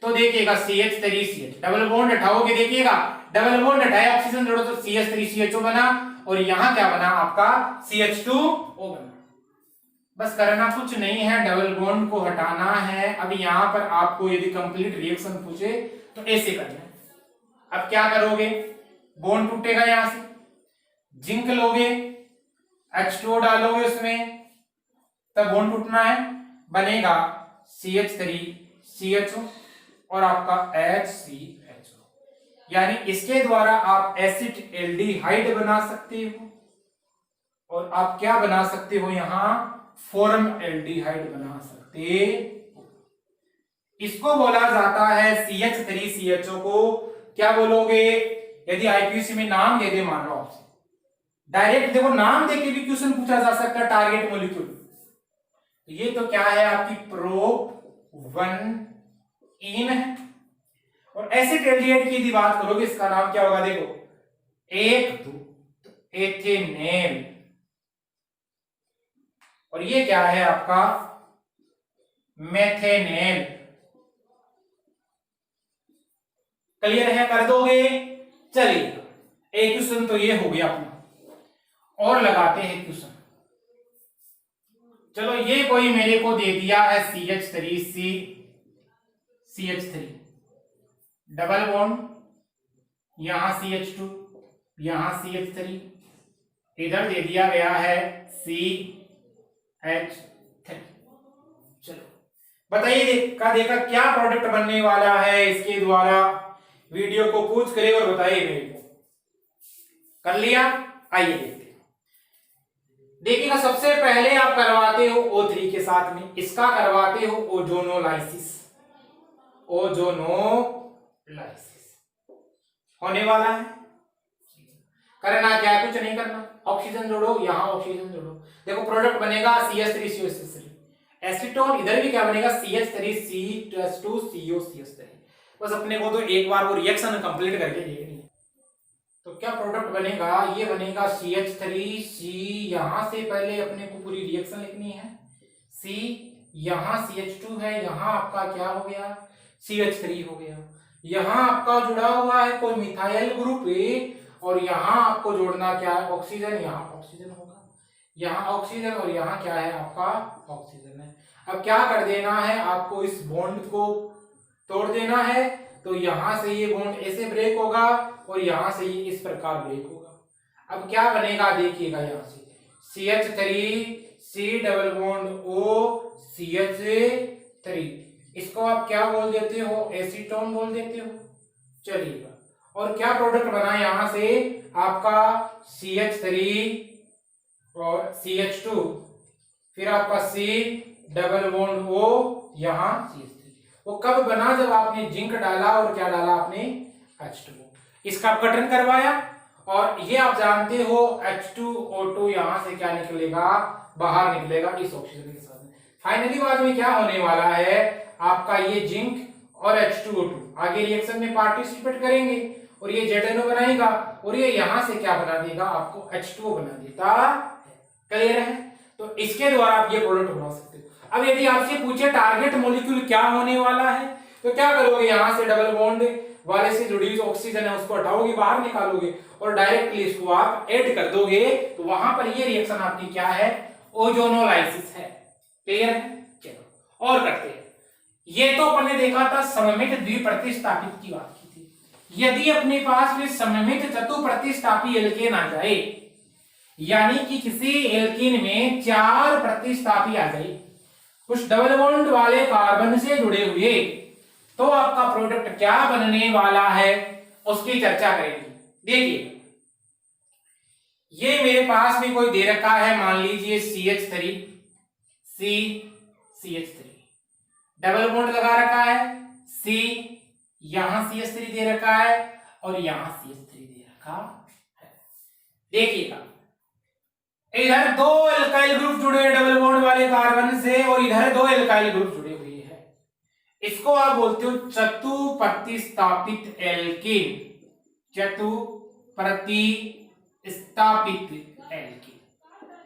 तो देखिएगा CH3 CH डबल बॉन्ड हटाओगे, देखिएगा डबल बॉन्ड हटाया, ऑक्सीजन जोड़ो तो CH3 CHO बना और यहां क्या बना आपका CH2O बना। बस करना कुछ नहीं है, डबल बॉन्ड को हटाना है। अब यहां पर आपको यदि कंप्लीट रिएक्शन पूछे तो ऐसे करना है। अब क्या करोगे, बॉन्ड टूटेगा यहां से, जिंक लोगे, H2O डालोगे उसमें, तब बॉन्ड टूटना है, बनेगा CH3CHO और आपका HCHO। यानी इसके द्वारा आप एसिड एल्डिहाइड बना सकते हो और आप क्या बना सकते हो, यहां फॉर्मएल्डिहाइड बना सकते हो। इसको बोला जाता है CH3CHO को क्या बोलोगे, यदि आईपीसी में नाम दे दे, मान लो आपसे डायरेक्ट देखो नाम देके भी क्वेश्चन पूछा जा सकता है, टारगेट मॉलिक्यूल। ये तो क्या है आपकी प्रोप 1 है। और एसिड एल्डिहाइड की यदि बात करोगे इसका नाम क्या होगा, देखो एक तो एथेनेल, और ये क्या है आपका मेथेनेल। क्लियर है, कर दोगे, चलिए एक क्वेश्चन तो ये हो गया अपना, और लगाते हैं क्वेश्चन। चलो ये कोई मेरे को दे दिया है CH3 डबल बॉन्ड, यहां CH2, यहां CH3, इधर दे दिया गया है CH3। चलो बताइए का देखा क्या प्रोडक्ट बनने वाला है इसके द्वारा, वीडियो को पूछ करे और बताइए मेरे को। कर लिया, आइए देखते हैं। देखिएगा सबसे पहले आप करवाते हो O3 के साथ में, इसका करवाते हो ओजोनोलाइसिस। ओजोनोलाइसिस होने वाला है, करना क्या है, कुछ नहीं करना, ऑक्सीजन जोड़ो, यहां ऑक्सीजन जोड़ो, देखो प्रोडक्ट बनेगा CH3COCH3, एसीटोन, इधर भी क्या बनेगा CH3C2CO3। बस अपने को तो एक बार वो रिएक्शन कंप्लीट करके देखनी है। तो क्या प्रोडक्ट बनेगा, ये बनेगा CH3C, यहां से पहले अपने को पूरी रिएक्शन लिखनी है, C, यहां CH2 है, यहां आपका क्या हो गया CH3 हो गया, यहां आपका जुड़ा हुआ है कोई मिथाइल ग्रुप ए, और यहां आपको जोड़ना क्या है ऑक्सीजन, यहां ऑक्सीजन होगा, यहां ऑक्सीजन और यहां क्या है आपका ऑक्सीजन है। अब क्या कर देना है आपको, इस बॉन्ड को तोड़ देना है, तो यहां से ये बॉन्ड ऐसे ब्रेक होगा और यहां से ये इस प्रकार ब्रेक होगा। अब क्या बनेगा देखिएगा, यहां से CH3C double bond O CH3, इसको आप क्या बोल देते हो, एसीटोन बोल देते हो। चलिएगा, और क्या प्रोडक्ट बना यहां से आपका CH3 और CH2, फिर आपका C डबल बॉन्ड O, यहां CH3। वो कब बना, जब आपने जिंक डाला और क्या डाला आपने H2O, इसका अपघटन करवाया, और ये आप जानते हो H2O2 यहां से क्या निकलेगा, बाहर निकलेगा इस ऑक्सीजन के साथ। फाइनली बाद में क्या होने वाला है आपका, ये जिंक और H2O2 आगे रिएक्शन में पार्टिसिपेट करेंगे और ये ZNO बनाएगा, और ये यहां से क्या बना देगा आपको H2O बना देता है। क्लियर है, तो इसके द्वारा आप ये प्रोडक्ट बना सकते हो। अब यदि आपसे पूछे टारगेट मॉलिक्यूल क्या होने वाला है, तो क्या करोगे, यहां से डबल बॉन्ड वाले से जुड़ी हुई ऑक्सीजन है उसको हटाओगे, बाहर निकालोगे और डायरेक्टली इसको आप ऐड कर दोगे, तो वहां पर ये रिएक्शन आपकी क्या है, ओजोनोलाइसिस है। क्लियर है, चलो और करते हैं। ये तो अपन ने देखा था सममित द्विप्रतिस्थापित की बात की थी। यदि अपने पास में सममित चतुप्रतिस्थापी एल्केन आ जाए, यानी कि किसी एल्कीन में 4 प्रतिस्थापी आ जाए कुछ डबल बॉन्ड वाले कार्बन से जुड़े हुए, तो आपका प्रोडक्ट क्या बनने वाला है उसकी चर्चा करेंगे। देखिए ये मेरे पास में कोई दे रखा है, मान लीजिए CH3 डबल बॉन्ड लगा रखा है, C, यहां CH3 दे रखा है और यहां CH3 दे रखा है। देखिएगा इधर 2 एल्काइल ग्रुप जुड़े हैं डबल बॉन्ड वाले कार्बन से, और इधर 2 एल्काइल ग्रुप जुड़े हुए हैं। इसको आप बोलते हो चतुप्रतिस्थापित एल्कीन, चतुप्रतिस्थापित एल्कीन,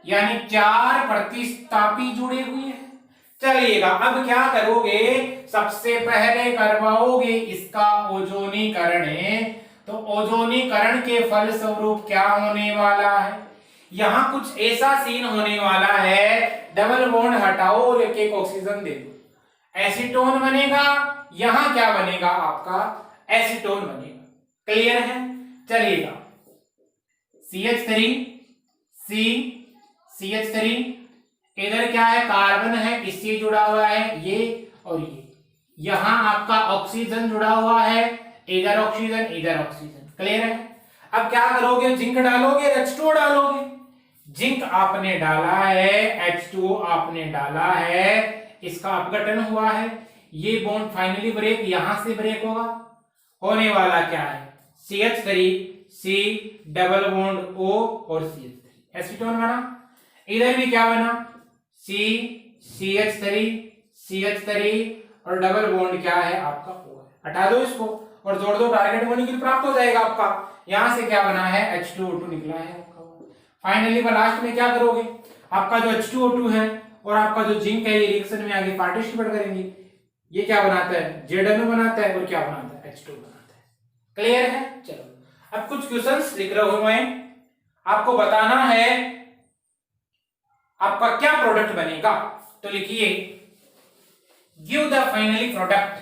यानी 4 प्रतिस्थापी जुड़े हुए हैं। चलिएगा अब क्या करोगे, सबसे पहले करवाओगे इसका ओजोनीकरण, तो ओजोनीकरण के फलस्वरूप क्या होने वाला है, यहां कुछ ऐसा सीन होने वाला है, डबल बॉन्ड हटाओ और एक एक ऑक्सीजन दे दो, एसीटोन बनेगा। यहां क्या बनेगा आपका, एसीटोन बनेगा। क्लियर है? चलिएगा, CH3 C CH3, इधर क्या है, कार्बन है, इससे जुड़ा हुआ है ये और ये। यहां आपका ऑक्सीजन जुड़ा हुआ है, इधर ऑक्सीजन इधर ऑक्सीजन। क्लियर है? अब क्या करोगे, जिंक डालोगे, H2O डालोगे। जिंक आपने डाला है, H2O आपने डाला है, इसका अपघटन हुआ है, ये बॉन्ड फाइनली ब्रेक यहां से ब्रेक होगा। होने वाला क्या है, CH3 C double bond O और CH3, एसीटोन बना। इधर भी क्या बना, C CH3 CH3 और डबल बॉन्ड क्या है आपका O है। हटा दो इसको और जोड़ दो, टारगेट मॉलिक्यूल प्राप्त हो जाएगा आपका। यहां से क्या बना है, H2O2 निकला है आपका। फाइनली लास्ट में क्या करोगे, आपका जो H2O2 है और आपका जो जिंक है, ये रिएक्शन में आगे पार्टिसिपेट करेंगे। ये क्या बनाता है, ZNO बनाता है, और क्या बनाता है, H2 बनाता है। क्लियर है? चलो अब कुछ क्वेश्चंस लिख रहे हुए हैं, आपको बताना है आपका क्या प्रोडक्ट बनेगा। तो लिखिए, गिव द फाइनली प्रोडक्ट,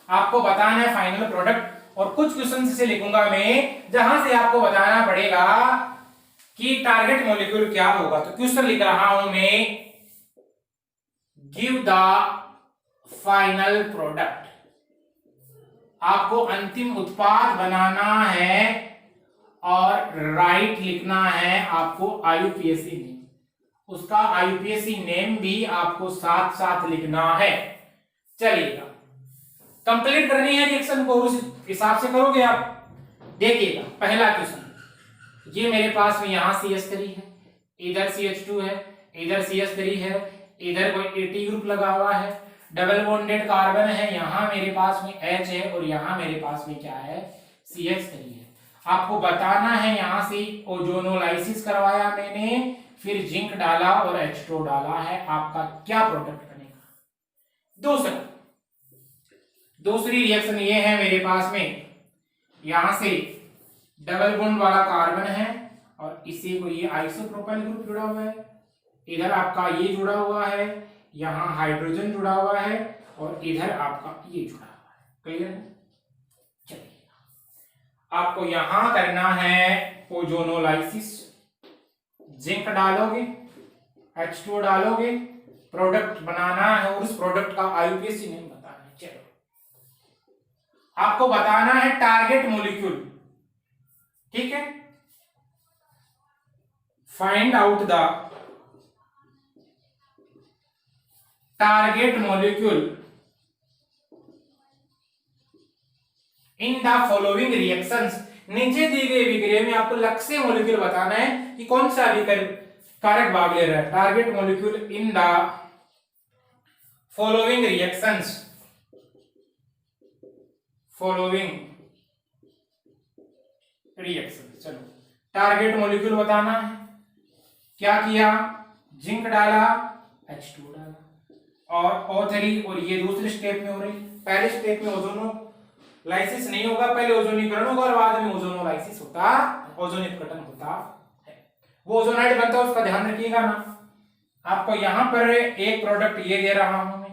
आपको बताना है फाइनल प्रोडक्ट। और कुछ क्वेश्चन से लिखूंगा मैं, जहां से आपको बताना पड़ेगा कि टारगेट मॉलिक्यूल क्या होगा। तो क्वेश्चन लिख रहा हूं मैं, गिव द फाइनल प्रोडक्ट, आपको अंतिम उत्पाद बनाना है और राइट लिखना है आपको IUPAC नेम, उसका IUPAC नेम भी आपको साथ साथ लिखना है। चलिएगा, कंप्लीट करनी है रिएक्शन को, उस हिसाब से करोगे आप। देखिएगा, पहला क्वेश्चन, ये मेरे पास में यहां CH3 है, इधर CH2 है, इधर CH3 है, इधर कोई AT ग्रुप लगा हुआ है, डबल बॉन्डेड कार्बन है, यहां मेरे पास में H है और यहां मेरे पास में क्या है, CH3 है। आपको बताना है, यहां से ओजोनोलाइसिस करवाया मैंने, फिर जिंक डाला और H2O डाला है, आपका क्या प्रोडक्ट बनेगा। दूसरी रिएक्शन ये है मेरे पास में, यहां से डबल बॉन्ड वाला कार्बन है और इसी को ये आइसोप्रोपाइल ग्रुप जुड़ा हुआ है, इधर आपका ये जुड़ा हुआ है, यहां हाइड्रोजन जुड़ा हुआ है और इधर आपका ये जुड़ा हुआ है। क्लियर है? चलिए, आपको यहां करना है ओजोनोलाइसिस, जिंक डालोगे, H2O डालोगे, प्रोडक्ट बनाना है और उस प्रोडक्ट का IUPAC नेम बताना है। चलो, आपको बताना है टारगेट मॉलिक्यूल, ठीक है। Find out the target molecule in the following reactions, नीचे दी गई विक्रिया में आपको लक्ष्य मॉलिक्यूल बताना है कि कौन सा कारक भाग ले रहा है। Target molecule in the following reactions, चलो टारगेट मॉलिक्यूल बताना है। क्या किया, जिंक डाला, H2O डाला और O3, और ये दूसरे स्टेप में हो रही। पहले स्टेप में ओजोनोलाइसिस नहीं होगा, पहले ओजोनीकरण होगा और बाद में ओजोनोलाइसिस होता, ओजोनिपकटन होता है। वो ओजोनाइड बनता है, उसका ध्यान रखिएगा ना। आपको यहां पर एक प्रोडक्ट ये दे रहा हूं मैं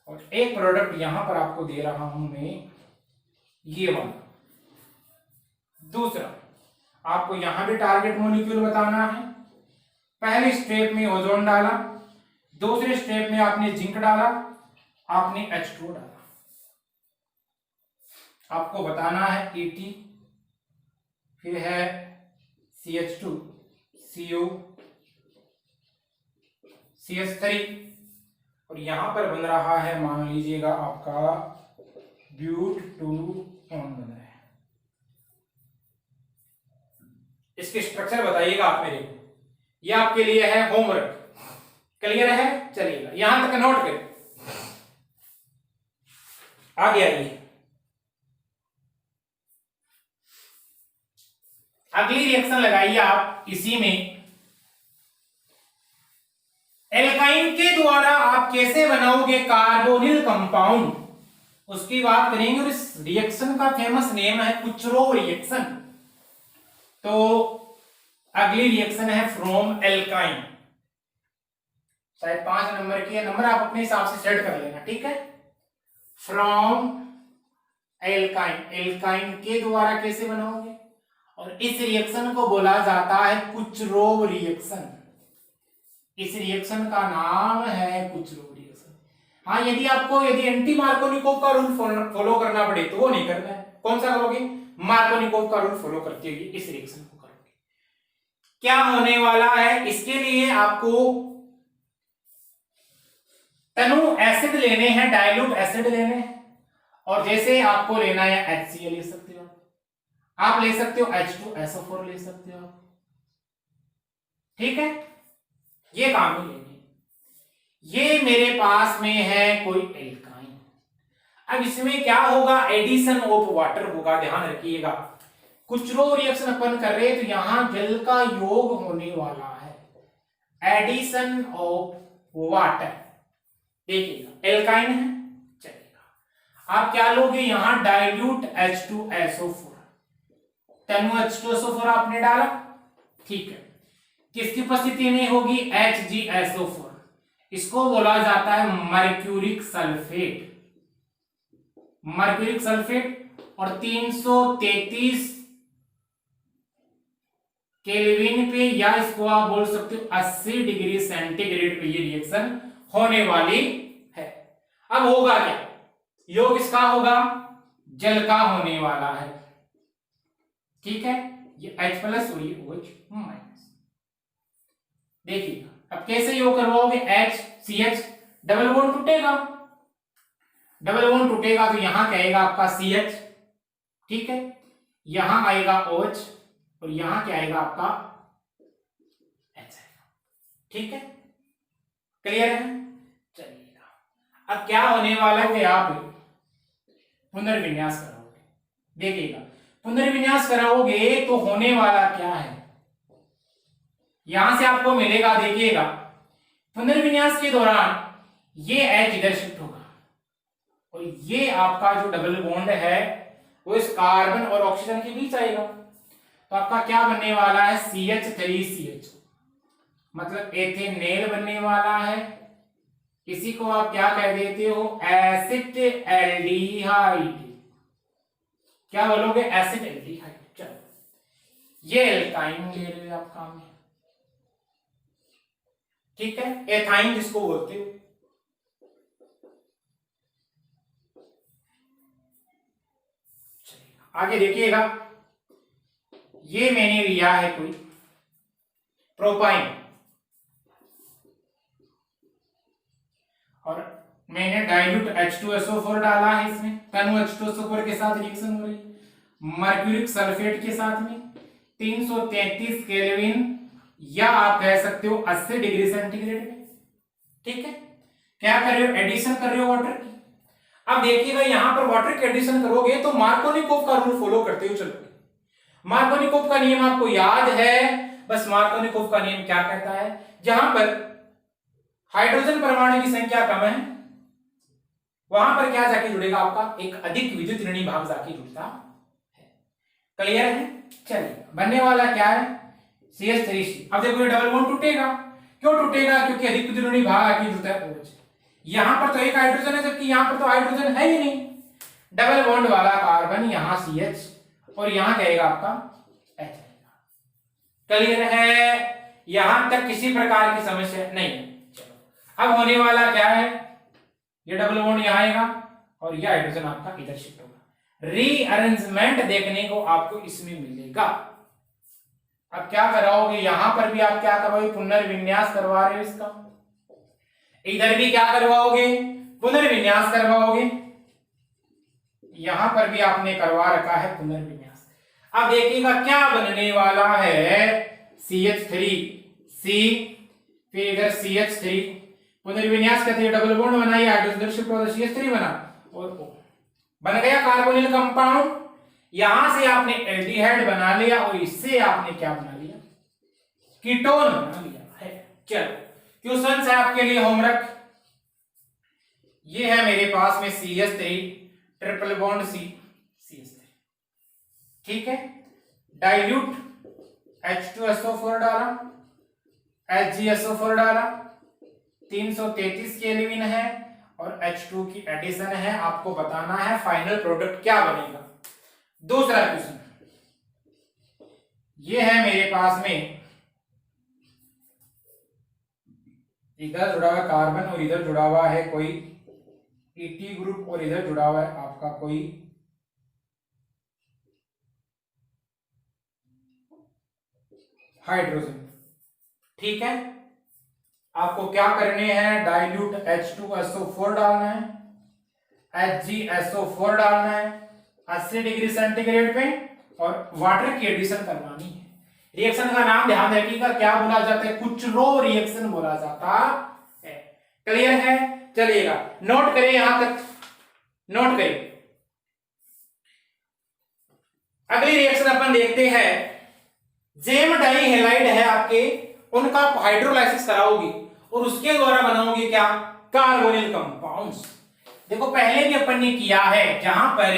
और एक प्रोडक्ट यहां पर आपको दे रहा हूं मैं, ये वाला। दूसरा, आपको यहां भी टारगेट मॉलिक्यूल बताना है। पहले स्टेप में ओजोन डाला, दूसरे स्टेप में आपने जिंक डाला, आपने H2O डाला। आपको बताना है AT, फिर है CH2 CO CH3 और यहां पर बन रहा है, मान लीजिएगा आपका ब्यूट-2-ऑन बन रहा है। इसके स्ट्रक्चर बताइएगा आप मेरे को, ये आपके लिए है होमवर्क। क्लियर है? चलिएगा, यहां तक नोट करें, आगे आइए। अगली रिएक्शन लगाइए आप इसी में। एल्काइन के द्वारा आप कैसे बनाओगे कार्बोनिल कंपाउंड, उसकी बात करेंगे। और इस रिएक्शन का फेमस नेम है कुचरोव रिएक्शन। तो अगली रिएक्शन है फ्रॉम एल्काइन, शायद 5 नंबर की है, नंबर आप अपने हिसाब से सेट कर लेना, ठीक है। फ्रॉम एल्काइन, एल्काइन के द्वारा कैसे बनाओगे, और इस रिएक्शन को बोला जाता है कुचरोव रिएक्शन। इस रिएक्शन का नाम है कुचरोव रिएक्शन। हाँ, यदि एंटी मार्कोनिकोव का रूल फॉलो करना पड़े तो वो नहीं करना है। कौन सा करोगे, मार्कोनिकोव का रूल फॉलो करते हुए इस रिएक्शन को करोगे। क्या होने वाला है, इसके लिए आपको तनु एसिड लेने हैं, डाइल्यूट एसिड लेने हैं। और जैसे आपको लेना है HCl ले सकते हो आप ले सकते हो H2SO4 ले सकते हो, ठीक है। ये काम ही लेंगे। ये मेरे पास में है कोई एल्काइन। अब इसमें क्या होगा, एडिशन ऑफ वाटर होगा। ध्यान रखिएगा, कुचरोव रिएक्शन अपन कर रहे हैं तो यहां जल का योग होने वाला है, एडिशन ऑफ वाटर। देखिएगा एल्काइन है, चलेगा। आप क्या लोगे, यहां डाइल्यूट H2SO4, तनु H2SO4 आपने डाला, ठीक है। किसकी उपस्थिति में होगी, HgSO4। इसको बोला जाता है मर्क्यूरिक सल्फेट, मर्क्यूरिक सल्फेट। और 333 केल्विन पे, या इसको आप बोल सकते हो 80 डिग्री सेंटीग्रेड पे ये रिएक्शन होने वाली है। अब होगा क्या, योग इसका होगा, जल का होने वाला है, ठीक है। ये H प्लस और ये OH माइनस। देखिएगा अब कैसे योग करवाओगे, HCH डबल बॉन्ड टूटेगा, डबल बॉन्ड टूटेगा तो यहां क्या आएगा आपका CH, ठीक है। यहां आएगा OH और यहां क्या आएगा आपका H आएगा, ठीक है। क्लियर है, चलिएगा। अब क्या होने वाला है कि आप पुनर्विन्यास कराओगे। देखिएगा पुनर्विन्यास कराओगे तो होने वाला क्या है, यहां से आपको मिलेगा, देखिएगा पुनर्विन्यास के दौरान ये H इधर शिफ्ट होगा और ये आपका जो डबल बॉन्ड है वो इस कार्बन और ऑक्सीजन के बीच आएगा। तो आपका क्या बनने वाला है, CH3CH, मतलब एथेनेल बनने वाला है। इसी को आप क्या कह देते हो, एसिड एल्डिहाइड। क्या बोलोगे, एसिड एल्डिहाइड। चलो ये एल्काइन ले रहे हो आप काम में, ठीक है। एथाइन जिसको बोलते हो, आगे देखिएगा। ये मैंने लिया है कोई प्रोपाइन और मैंने डाइल्यूट H2SO4 डाला है इसमें, तनु H2SO4 के साथ रिएक्शन हो रही है मर्क्यूरिक सल्फेट के साथ में 333 केल्विन, या आप कह सकते हो 80 डिग्री सेंटीग्रेड में, ठीक है। क्या कर रहे हो, एडिशन कर रहे हो वाटर की। अब देखिएगा यहां पर वाटर की एडिशन करोगे तो मार्कोनिकोव का रूल फॉलो करते हुए चलोगे। मार्कोनिकोव का नियम आपको याद है, बस मार्कोनिकोव का नियम क्या कहता है, जहां पर हाइड्रोजन परमाणु की संख्या कम है वहां पर क्या जाके जुड़ेगा, आपका एक अधिक विद्युत ऋणी भाग जाके जुड़ता है। क्लियर है, चलिए बनने वाला क्या है, CH3C। अब देखो ये डबल बॉन्ड टूटेगा, क्यों टूटेगा, क्योंकि अधिक विद्युत ऋणी भाग आके जुड़ता है OH। यहां पर तो एक हाइड्रोजन है जबकि यहां पर तो हाइड्रोजन है ही नहीं, डबल बॉन्ड वाला कार्बन यहां CH और यहां कहेगा आपका H। क्लियर है, यहां तक किसी प्रकार की समस्या नहीं। चलो अब होने वाला क्या है, ये डबल बॉन्ड यहां आएगा और ये हाइड्रोजन आपका इधर शिफ्ट होगा। रीअरेंजमेंट देखने को आपको इसमें मिलेगा। अब क्या कराओगे, यहां पर भी आप क्या करवाओगे, पुनर्विन्यास करवा रहे हो इसका, इधर भी क्या करवाओगे, पुनर्विन्यास करवाओगे, यहां पर भी आपने करवा रखा है पुनर्विन्यास। अब देखिएगा क्या बनने वाला है, CH3C, फिर इधर CH3, पुनर्विन्यास करते हैं डबल बॉन्ड बनाइए, हाइड्रोजन शिफ्ट होकर CH3 बना और O बन गया कार्बोनिल कंपाउंड। यहां से आपने एल्डिहाइड बना लिया और इससे आपने क्या बना लिया, कीटोन बना लिया है। चलो क्वेश्चन है आपके लिए होमवर्क, ये है मेरे पास में CH3 ट्रिपल बॉन्ड CH3। ठीक है, डाइल्यूट H2SO4 डाला, HgSO4 डाला, 333 केल्विन है और H2 की एडिशन है। आपको बताना है फाइनल प्रोडक्ट क्या बनेगा। दूसरा क्वेश्चन, ये है मेरे पास में, इधर जुड़ा हुआ कार्बन और इधर जुड़ा हुआ है कोई ET ग्रुप और इधर जुड़ा हुआ है आपका कोई हाइड्रोजन। ठीक है, आपको क्या करने हैं, डाइल्यूट H2SO4 डालना है, HgSO4 डालना है 80 डिग्री सेंटीग्रेड पे और वाटर की एडिशन करवानी है। रिएक्शन का नाम ध्यान रखिएगा, क्या बोला जाता है, कुचरो रिएक्शन बोला जाता है। क्लियर है, चलिएगा नोट करें, यहां तक नोट करें। अगली रिएक्शन अपन देखते हैं, जेम डाई हैलाइड है आपके, उनका हाइड्रोलाइसिस कराओगी और उसके द्वारा बनाओगे क्या, कार्बोनिल कंपाउंड्स। देखो पहले भी अपन ने किया है, जहां पर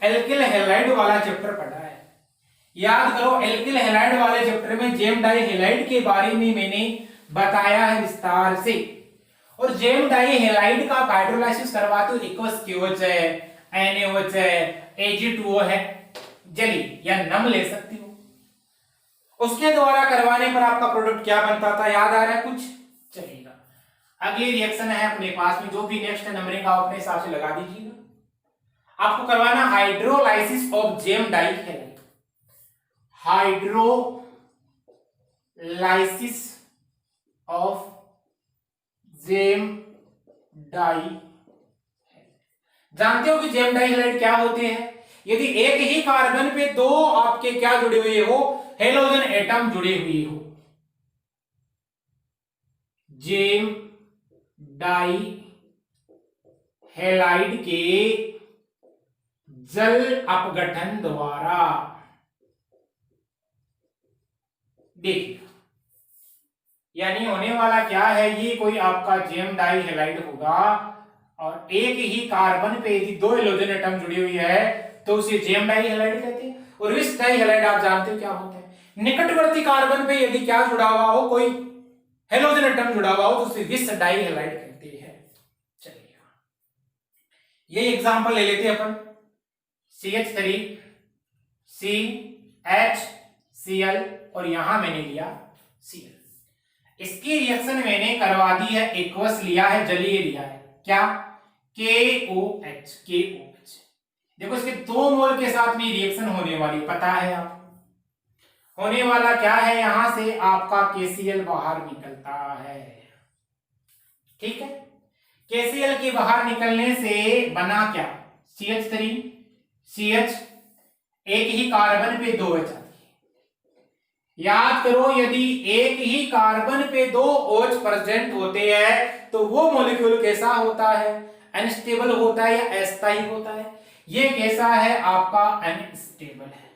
एल्किल हैलाइड वाला चैप्टर पढ़ा है, याद करो। एल्किल हैलाइड वाले चैप्टर में जेम डाई हैलाइड के बारे में मैंने बताया है विस्तार से। और जेम डाई हैलाइड का हाइड्रोलाइसिस करवाते हो, एक्वस KOH है, NaOH है, Ag2O है, जली या नम ले सकती हो। उसके द्वारा करवाने पर आपका प्रोडक्ट क्या बनता था, याद आ रहा है कुछ, चलेगा। अगली रिएक्शन है अपने पास में, जो भी नेक्स्ट नंबरिंग का अपने हिसाब से लगा दीजिएगा। आपको करवाना hydrolysis of gem dihalide, hydrolysis of gem di. जानते हो कि जेम डाई हैलाइड क्या होते हैं, यदि एक ही कार्बन पे दो आपके क्या जुड़े हुए हो, हेलोजन एटम जुड़े हुए हो, जेम डाई हैलाइड के जल अपघटन द्वारा, देखिए यानी होने वाला क्या है, ये कोई आपका जेम डाई हैलाइड होगा और एक ही कार्बन पे यदि दो हेलोजन एटम जुड़ी हुई है तो उसे जेम डाई हैलाइड कहते हैं। और विस डाई हैलाइड आप जानते हो क्या होता है, निकटवर्ती कार्बन पे यदि क्या जुड़ा हुआ हो, कोई हेलोजन एटम जुड़ा हुआ हो तो उसे विस डाई हैलाइड कहते हैं। चलिए ये एग्जांपल ले लेते हैं अपन, CH3 CHCl और यहां मैंने लिया Cl। इसकी रिएक्शन मैंने करवा दी है, एक्वस लिया है, जलीय लिया है, क्या KOH। देखो इसके 2 मोल के साथ में रिएक्शन होने वाली, पता है आप होने वाला क्या है, यहां से आपका KCl बाहर निकलता है। ठीक है, KCl के बाहर निकलने से बना क्या, CH3 CH, एक ही कार्बन पे 2 H आती है। याद करो यदि एक ही कार्बन पे 2 OH प्रेजेंट होते हैं तो वो मॉलिक्यूल कैसा होता है, अनस्टेबल होता है या अस्थायी होता है। ये कैसा है आपका, अनस्टेबल है,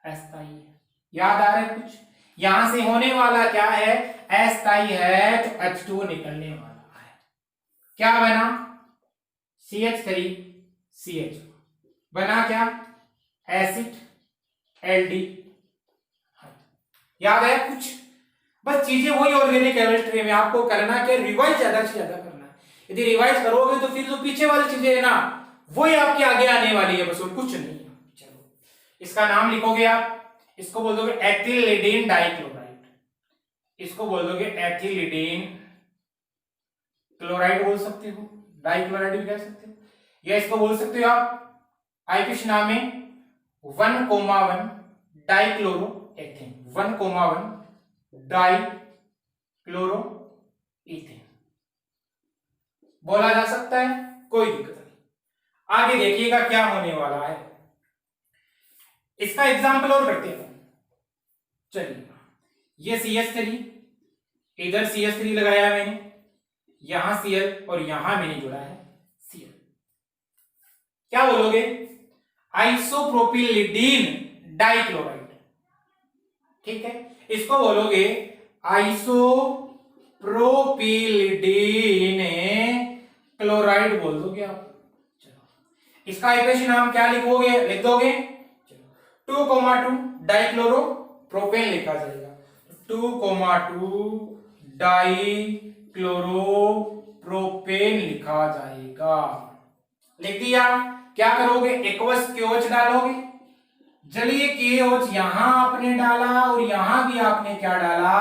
अस्थायी है। याद आ रहा है कुछ, यहां से होने वाला क्या है, अस्थायी है तो H2 निकलने वाला है, क्या बना CH3 CH बना क्या, एसिड LD। याद है कुछ, बस चीजें वही ऑर्गेनिक केमिस्ट्री में आपको करना क्या, रिवाइज ज्यादा से ज्यादा करना है। यदि रिवाइज करोगे तो फिर जो पीछे वाली चीजें है ना वही आपके आगे आने वाली है, बस और कुछ नहीं। चलो इसका नाम लिखोगे आप, इसको बोल दोगे एथिलीडीन डाइक्लोराइड, इसको बोल दोगे एथिलीडीन क्लोराइड बोल सकते हो, डाइक्लोराइड भी कह सकते हो, या इसको बोल सकते हो आप आईपीएच नाम में 1,1 डाइक्लोरो एथेन, 1,1 डाइक्लोरो इथेन बोला जा सकता है, कोई दिक्कत नहीं। आगे देखिएगा क्या होने वाला है, इसका एग्जांपल और करते हैं। चलिए ये CH3, इधर CH3 लगाया मैंने, यहां Cl और यहां मैंने जोड़ा है Cl, क्या बोलोगे, आइसोप्रोपिलिडीन डाइक्लोराइड। ठीक है, इसको बोलोगे आइसोप्रोपिलिडीन क्लोराइड बोल दोगे आप। चलो इसको इसका इक्वेशन नाम क्या लिखोगे, लिख दोगे 2,2 डाइक्लोरो प्रोपेन लिखा जाएगा। 2,2 डाइक्लोरो प्रोपेन लिखा जाएगा। लिख दिया। क्या करोगे, एक्वस KOH डालोगे, जलीय KOH यहां आपने डाला और यहां भी आपने क्या डाला,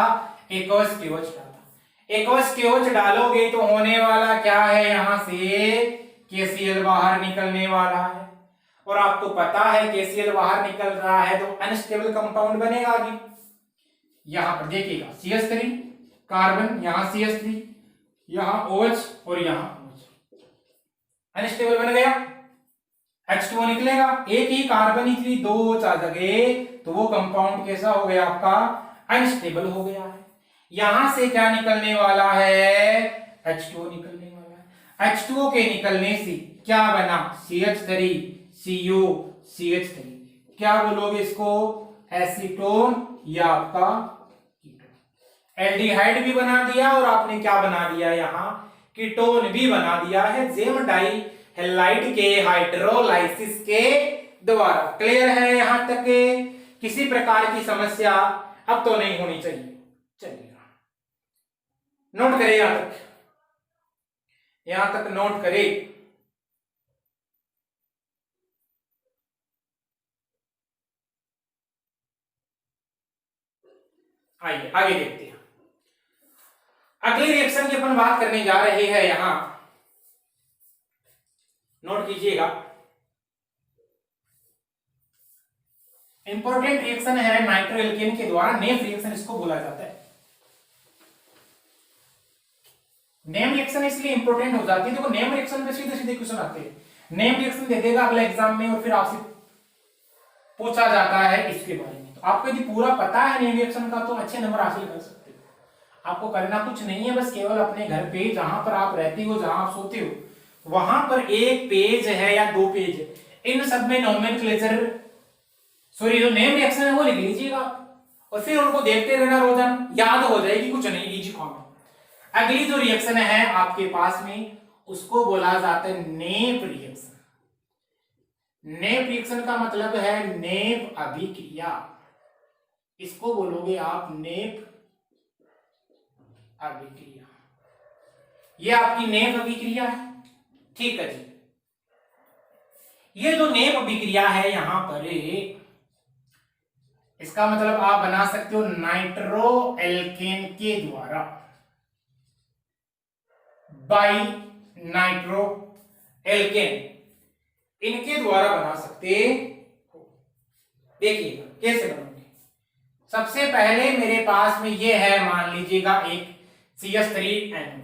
एक्वस KOH डाला। एक्वस KOH डालोगे तो होने वाला क्या है, यहां से KCl बाहर निकलने वाला है और आपको पता है KCl बाहर निकल रहा है तो अनस्टेबल कंपाउंड बनेगा। आगे यहां पर देखिएगा CH3 कार्बन, यहां CH3, यहां OH और यहां OH, अनस्टेबल बन गया। H2O निकलेगा, एक ही कार्बन ही दो OH आ गए तो वो कंपाउंड कैसा हो गया आपका, अनस्टेबल हो गया है। यहां से क्या निकलने वाला है, H2O निकलने वाला है। H2O के निकलने से क्या बना, CH3 CO CH3, क्या बोलोगे इसको, एसीटोन या आपका कीटोन। एल्डिहाइड भी बना दिया और आपने क्या बना दिया, यहां कीटोन भी बना दिया है जेम डाई हैलाइड के हाइड्रोलाइसिस के द्वारा। क्लियर है यहां तक के? किसी प्रकार की समस्या अब तो नहीं होनी चाहिए। चलिए नोट करें यहां तक नोट करें। आइए आगे देखते हैं। अगले रिएक्शन की अपन बात करने जा रहे हैं, यहां नोट कीजिएगा। इंपॉर्टेंट रिएक्शन है नाइट्रोएल्केन के द्वारा, नेम रिएक्शन इसको बोला जाता है। नेम रिएक्शन इसलिए इंपॉर्टेंट हो जाती है, देखो नेम रिएक्शन में सीधे सीधे क्वेश्चन आते हैं। नेम रिएक्शन दे देगा अगले एग्जाम में और फिर आपसे पूछा जाता है इसके बारे में, तो आपको यदि पूरा पता है नेम रिएक्शन का तो अच्छे नंबर हासिल कर सकते हो। आपको करना कुछ नहीं है, बस केवल अपने घर पे जहां पर आप रहती हो, जहां आप सोते हो, वहां पर एक पेज है या दो पेज है, इन सब में नोमेनक्लेचर सॉरी जो नेम रिएक्शन है वो लिख लीजिएगा और फिर उनको देखते रहना रोजाना, याद हो जाएगी, कुछ नहीं, इजी फॉर्म है। अगली जो रिएक्शन है आपके पास में उसको बोला जाता है नेप रिएक्शन। नेप रिएक्शन का मतलब है नेप अभिक्रिया, इसको बोलोगे आप नेप अभिक्रिया। ये आपकी नेप अभिक्रिया है, ठीक है जी। ये जो नेप अभिक्रिया है यहां पर इसका मतलब आप बना सकते हो नाइट्रोएल्केन के द्वारा, बाई नाइट्रोएल्केन, इनके द्वारा बना सकते हो। देखिएगा कैसे बनोगे। सबसे पहले मेरे पास में ये है, मान लीजिएगा एक CH3NO,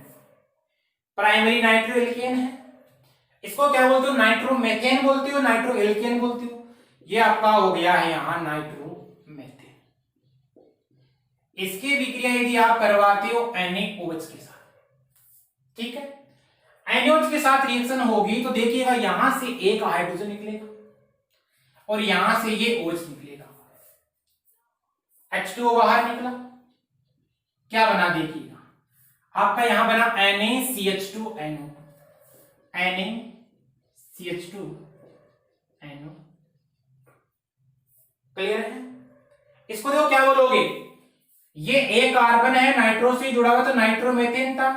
प्राइमरी नाइट्रोएल्केन है। इसको क्या बोलते हो, नाइट्रोमेथेन बोलते हो, नाइट्रोएल्केन बोलते हो। ये आपका हो गया है यहां नाइट्रोमेथेन। इसकी विक्रिया यदि आप करवाते हो NaOH के साथ, ठीक है, NaOH के साथ रिएक्शन होगी तो देखिएगा यहां से एक हाइड्रोजन निकलेगा और यहां से ये OH निकलेगा, H2O बाहर निकला, क्या बना देखिएगा आपका यहां बना NaCH2NO, NaCH2NO। क्लियर है? इसको देखो क्या बोलोगे, ये एक कार्बन है नाइट्रो से जुड़ा हुआ तो नाइट्रोमेथेन था,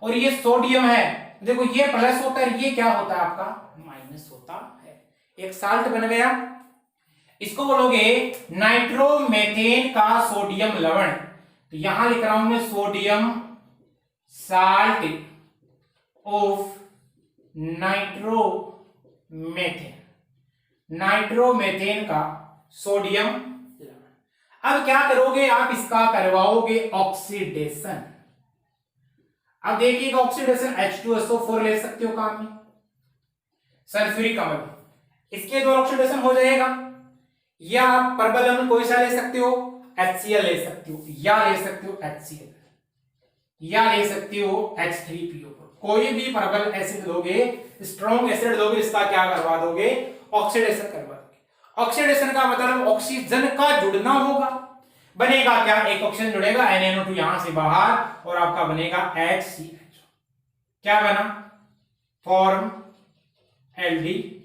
और ये सोडियम है, देखो ये प्लस होता है, ये क्या होता है आपका माइनस होता है, एक साल्ट बन गया। इसको बोलोगे नाइट्रोमेथेन का सोडियम लवण, तो यहां लिख रहा हूं मैं sodium salt of nitromethane, nitromethane का सोडियम लवण। अब क्या करोगे आप, इसका करवाओगे ऑक्सीडेशन। अब देखिएगा ऑक्सीडेशन H2SO4 ले सकते हो काम में, सल्फ्यूरिक अम्ल, इसके द्वारा ऑक्सीडेशन हो जाएगा। या आप प्रबल अम्ल कोई सा ले सकते हो, HCl ले सकते हो, या ले सकते हो HCl, या ले सकते हो H3PO, कोई भी प्रबल एसिड लोगे, स्ट्रॉन्ग एसिड लोगे, इसका क्या करवा दोगे, ऑक्सीडेशन करवा दोगे। ऑक्सीडेशन का मतलब ऑक्सीजन का जुड़ना होगा, बनेगा क्या, एक ऑक्सीजन जुड़ेगा NaNO2 यहां से बाहर और आपका बनेगा HCH, क्या बना, फॉर्म एल्डिहाइड।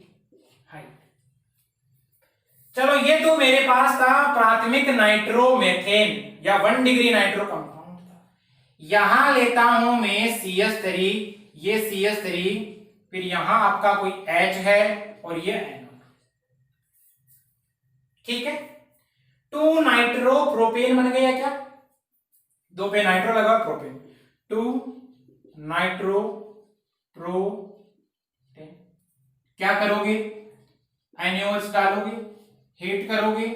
चलो ये तो मेरे पास था प्राथमिक नाइट्रोमेथेन या 1 डिग्री नाइट्रो कंपाउंड था। यहां लेता हूं मैं CH3, ये CH3, फिर यहां आपका कोई H है और ये NO, ठीक है। 2 नाइट्रो प्रोपेन बन गया क्या, 2 पे नाइट्रो लगा प्रोपेन, 2 नाइट्रो प्रोपेन। क्या करोगे, NaOH डालोगे, हीट करोगे,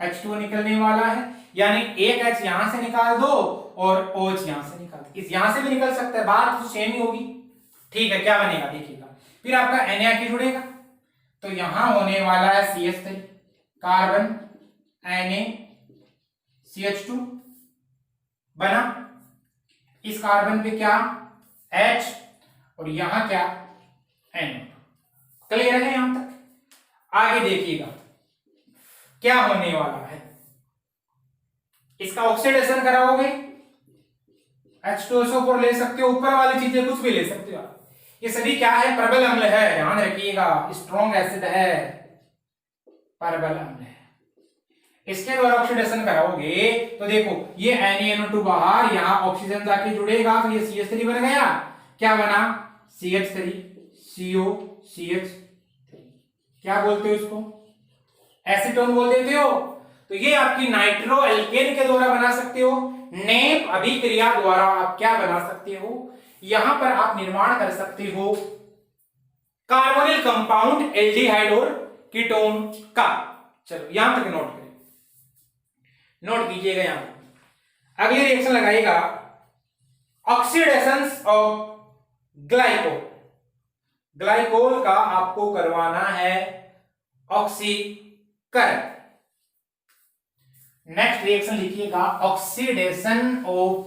H2 निकलने वाला है, यानी एक H यहां से निकाल दो और OH यहां से निकाल दो, इस यहां से भी निकल सकता है, बात तो सेम ही होगी, ठीक है। क्या बनेगा देखिएगा, फिर आपका Na की जुड़ेगा, तो यहां होने वाला है CH3 कार्बन Na CH2 बना, इस कार्बन पे क्या H और यहां क्या NO। क्लियर है यहां तक? आगे देखिएगा क्या होने वाला है, इसका ऑक्सीडेशन कराओगे, H2SO4 ले सकते हो, ऊपर वाली चीजें कुछ भी ले सकते हो आप। ये सभी क्या है, प्रबल अम्ल है, ध्यान रखिएगा, स्ट्रॉन्ग एसिड है, प्रबल अम्ल है। इसके द्वारा ऑक्सीडेशन कराओगे तो देखो ये NaNO2 बाहर, यहां ऑक्सीजन जाके जुड़ेगा, तो ये CH3 बन गया, क्या बना CH3 CO CH3, क्या बोलते हो इसको, एसीटोन बोल देते हो। तो ये आपकी नाइट्रो एल्केन के द्वारा बना सकते हो, नेप अभिक्रिया द्वारा आप क्या बना सकते हो, यहां पर आप निर्माण कर सकते हो कार्बोनिल कंपाउंड एल्डिहाइड और कीटोन का। चलो यहां तक नोट करें, नोट कीजिएगा। यहां अगली रिएक्शन लगाइएगा, ऑक्सीडेशन ऑफ ग्लाइकोल। ग्लाइकोल का आपको करवाना है ऑक्सीकरण। नेक्स्ट रिएक्शन लिखिएगा, ऑक्सीडेशन ऑफ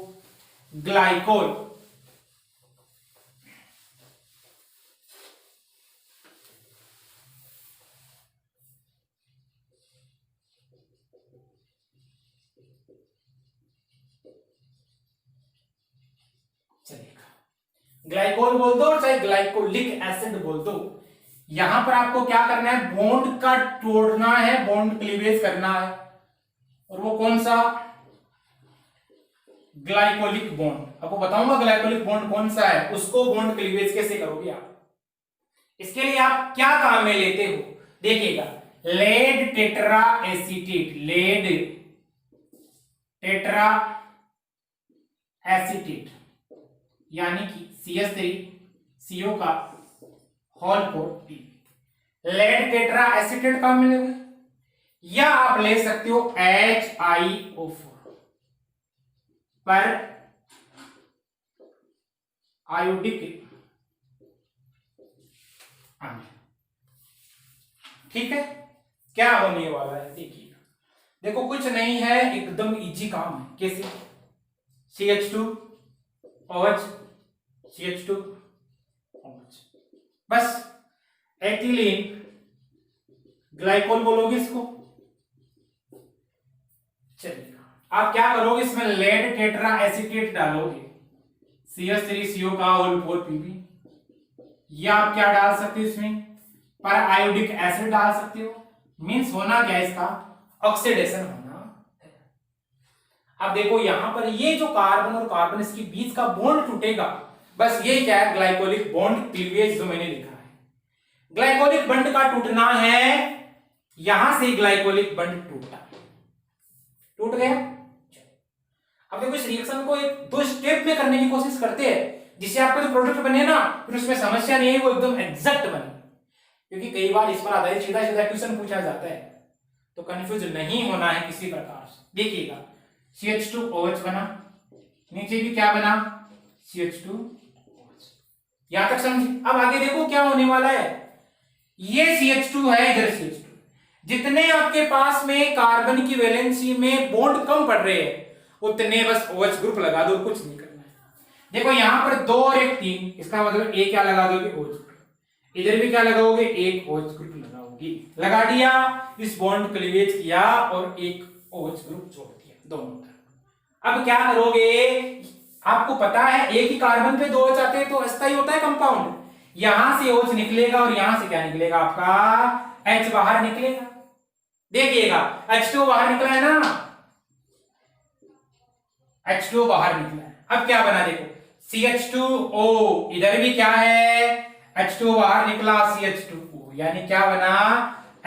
ग्लाइकोल। चलिएगा, ग्लाइकोल बोल दो चाहे ग्लाइकोलिक एसिड बोल दो, यहां पर आपको क्या करना है, बॉन्ड का तोड़ना है, बॉन्ड क्लीवेज करना है, और वो कौन सा, ग्लाइकोलिक बॉन्ड। आपको बताऊंगा ग्लाइकोलिक बॉन्ड कौन सा है, उसको बॉन्ड क्लीवेज कैसे करोगे आप। इसके लिए आप क्या काम में लेते हो, देखिएगा, lead tetra acetate, lead tetra acetate यानी कि CH3CO का होल 4 लेड टेट्रा एसीटेट काम में लेंगे, या आप ले सकते हो HiO4 पर आयोडिक अम्ल, ठीक है। क्या होने वाला है देखिएगा, देखो कुछ नहीं है, एकदम इजी काम है, कैसे, CH2 OH CH2 OH, बस एथिलीन ग्लाइकोल बोलोगे इसको। चलिए आप क्या करोगे, इसमें लेड टेट्रा एसीटेट डालोगे, CH3CO का होल 4 Pb, या आप क्या डाल सकते हो इसमें, पर आयोडिक एसिड डाल सकते हो। मींस होना क्या है, इसका ऑक्सीडेशन होना है। अब देखो यहां पर ये जो कार्बन और कार्बन इसके बीच का बॉन्ड टूटेगा, बस ये क्या है, ग्लाइकोलिक बॉन्ड क्लीवेज जो मैंने लिखा है। ग्लाइकोलिक बॉन्ड का टूटना है, यहां से ग्लाइकोलिक बॉन्ड टूट गया। अब देखो इस रिएक्शन को एक 2 स्टेप में करने की कोशिश करते हैं, जिससे आपका जो प्रोडक्ट बने ना, फिर उसमें समस्या नहीं है, वो एकदम एग्जैक्ट बने। क्योंकि कई बार इस पर आधारित सीधा सीधा क्वेश्चन पूछा जाता है, तो कंफ्यूज नहीं होना है किसी प्रकार से। देखिएगा, CH2OH बना, नीचे भी क्या बना, CH2OH, यहां तक समझे। अब आगे देखो क्या होने वाला है, ये CH2 है, इधर CH2, जितने आपके पास में कार्बन की वैलेंसी में बॉन्ड कम पड़ रहे हैं, उतने बस OH ग्रुप लगा दो, कुछ नहीं करना है। देखो यहां पर 2 और 1 3, इसका मतलब एक क्या लगा दोगे, OH ग्रुप, इधर भी क्या लगाओगे, एक OH ग्रुप लगाओगे, लगा दिया, इस बॉन्ड क्लीवेज किया और एक OH ग्रुप जोड़ दिया दोनों तरफ। अब क्या करोगे, आपको पता है एक ही कार्बन पे 2 OH आते हैं तो अस्थायी होता है कंपाउंड, यहां से OH निकलेगा और यहां से क्या निकलेगा, आपका H बाहर निकलेगा। देखिएगा H2 बाहर निकला है ना, H2 बाहर निकला है। अब क्या बना देखो, CH2O, इधर भी क्या है, H2 बाहर निकला, CH2O, यानी क्या बना,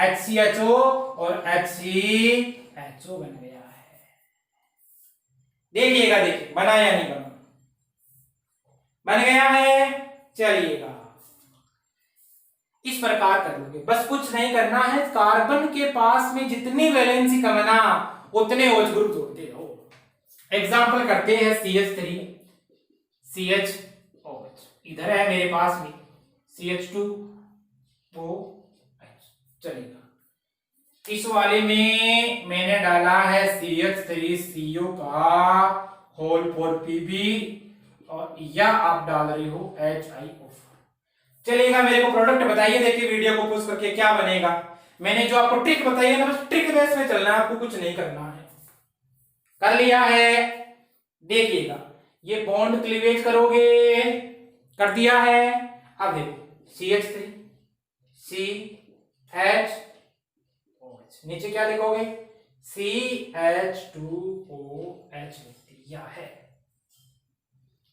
HCHO और HCHO बन गया है। देखिएगा, देखिए बना या नहीं बना, बन गया है। चलिएगा इस प्रकार कर लोगे, बस कुछ नहीं करना है, कार्बन के पास में जितनी वैलेंसी कम है ना उतने OH ग्रुप जोड़ते रहो। एग्जाम्पल करते हैं CH3 CHOH, इधर है मेरे पास में CH2OH, चलेगा। इस वाले में मैंने डाला है CH3CO का होल 4Pb, और या आप डाल रही हो HiO4, चलेगा। मेरे को प्रोडक्ट बताइए, देखिए वीडियो को पुश करके क्या बनेगा। मैंने जो आपको ट्रिक बताई है ना, बस ट्रिक बेस में चलना है, आपको कुछ नहीं करना है। कर लिया है, देखिएगा ये बॉन्ड क्लीवेज करोगे, कर दिया है। अब देखो CH3 CHOH, नीचे क्या लिखोगे, CH2OH दिया है।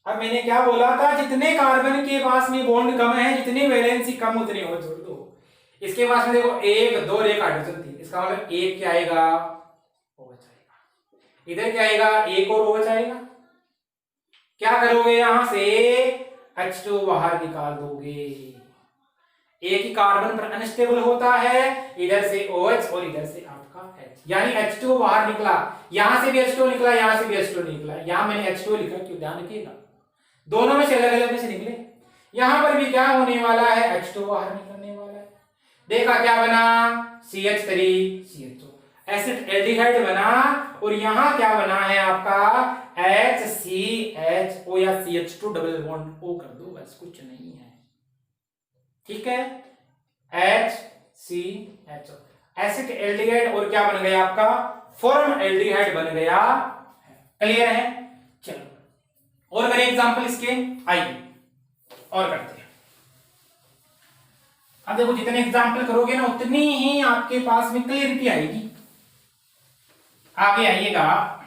अब मैंने क्या बोला था, जितने कार्बन के पास में बॉन्ड कम है, जितनी वैलेंसी कम उतनी हो जोड़ दो। इसके पास में देखो 1 2 रेखा हाइड्रोजन थी, इसका मतलब एक क्या आएगा, OH आएगा। इधर क्या आएगा, एक और OH आएगा। क्या करोगे, यहां से H2 बाहर निकाल दोगे। एक ही कार्बन पर अनस्टेबल होता है, इधर से OH और इधर से आपका H, यानी H2 बाहर निकला, यहां से भी H2 निकला, यहां से भी H2 निकला। यहां मैंने H2 लिखा, क्यों, ध्यान रखिएगा दोनों में से अलग अलग में से निकले। यहां पर भी क्या होने वाला है, H2 बाहर निकलने वाला है। देखा क्या बना, CH3CHO, एसिड एल्डिहाइड बना, और यहां क्या बना है आपका HCHO या CH2 डबल बॉन्ड O कर दो, बस कुछ नहीं है, ठीक है। HCHO एसिड एल्डिहाइड, और क्या बन गया आपका फॉर्म एल्डिहाइड बन गया। क्लियर है, चलो और मेरे एग्जांपल इसके आइए और करते हैं। अब देखो जितने एग्जांपल करोगे ना उतनी ही आपके पास में क्लियरिटी आएगी। आगे आइएगा,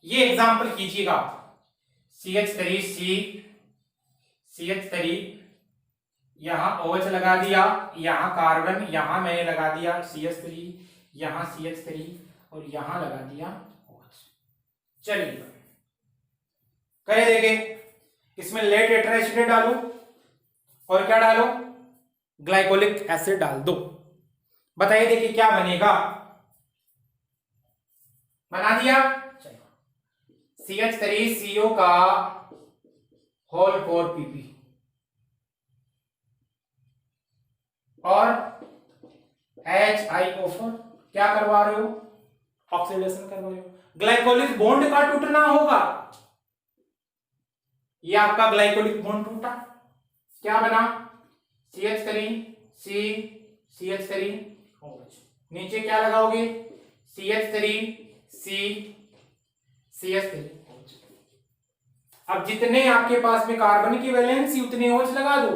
ये एग्जांपल कीजिएगा, CH3 यहां OH लगा दिया, यहां कार्बन, यहां मैंने लगा दिया CH3, यहां CH3 और यहां लगा दिया OH। चलिए करे देखे, इसमें लेट टेट्राएसिड डालो और क्या डालो, ग्लाइकोलिक एसिड डाल दो। बताइए देखिए क्या बनेगा, बना दिया। CH3CO का होल 4Pp और HiO4, क्या करवा रहे हो, ऑक्सीडेशन करवा रहे हो। ग्लाइकोलिक बॉन्ड का टूटना होगा, ये आपका ग्लाइकोलिक बॉन्ड टूटा, क्या बना CH3CH3OH, नीचे क्या लगाओगे CH3CH3OH। अब जितने आपके पास में कार्बन की वैलेंसी उतने OH लगा दो,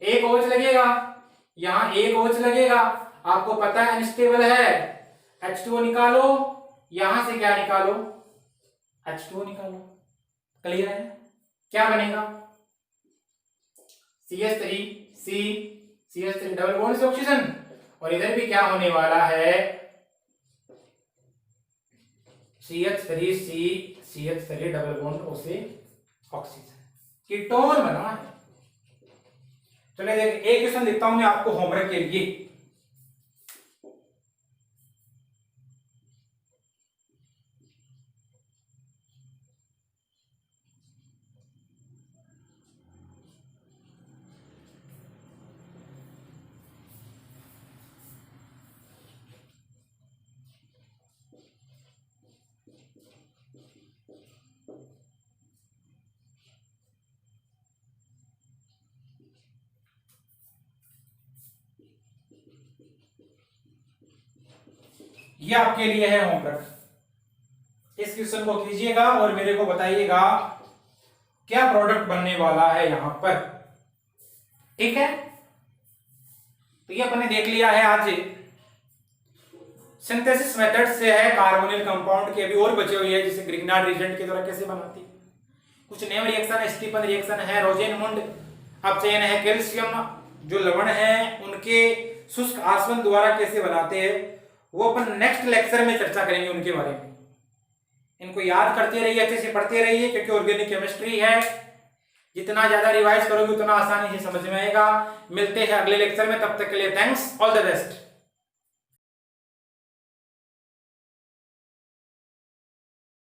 एक OH लगेगा, यहां एक OH लगेगा, आपको पता है अनस्टेबल है, H2O निकालो, यहां से क्या निकालो, H2O निकालो। क्लियर है, क्या बनेगा CH3 डबल बॉन्ड से ऑक्सीजन, और इधर भी क्या होने वाला है CH3 डबल बॉन्ड O से ऑक्सीजन, कीटोन बना है। चलिए देखिए एक क्वेश्चन लिखता हूं मैं आपको होमवर्क के लिए। ये आपके लिए है होमवर्क, इस क्वेश्चन को कीजिएगा और मेरे को बताइएगा क्या प्रोडक्ट बनने वाला है यहां पर, ठीक है। तो ये अपने देख लिया है आज सिंथेसिस मेथड से है कार्बोनिल कंपाउंड के, अभी और बचे हुए हैं जैसे ग्रिग्नार्ड रिएजेंट के द्वारा कैसे बनाती है, कुछ नेम रिएक्शन है, स्टीफन रिएक्शन है, रोजेनमुंड अपचयन है, कैल्शियम जो लवण है उनके शुष्क आसवन द्वारा कैसे बनाते हैं, वो अपन नेक्स्ट लेक्चर में चर्चा करेंगे उनके बारे में। इनको याद करते रहिए, अच्छे से पढ़ते रहिए, क्योंकि ऑर्गेनिक केमिस्ट्री है, जितना ज्यादा रिवाइज करोगे उतना आसानी से समझ में आएगा। मिलते हैं अगले लेक्चर में, तब तक के लिए थैंक्स, ऑल द बेस्ट।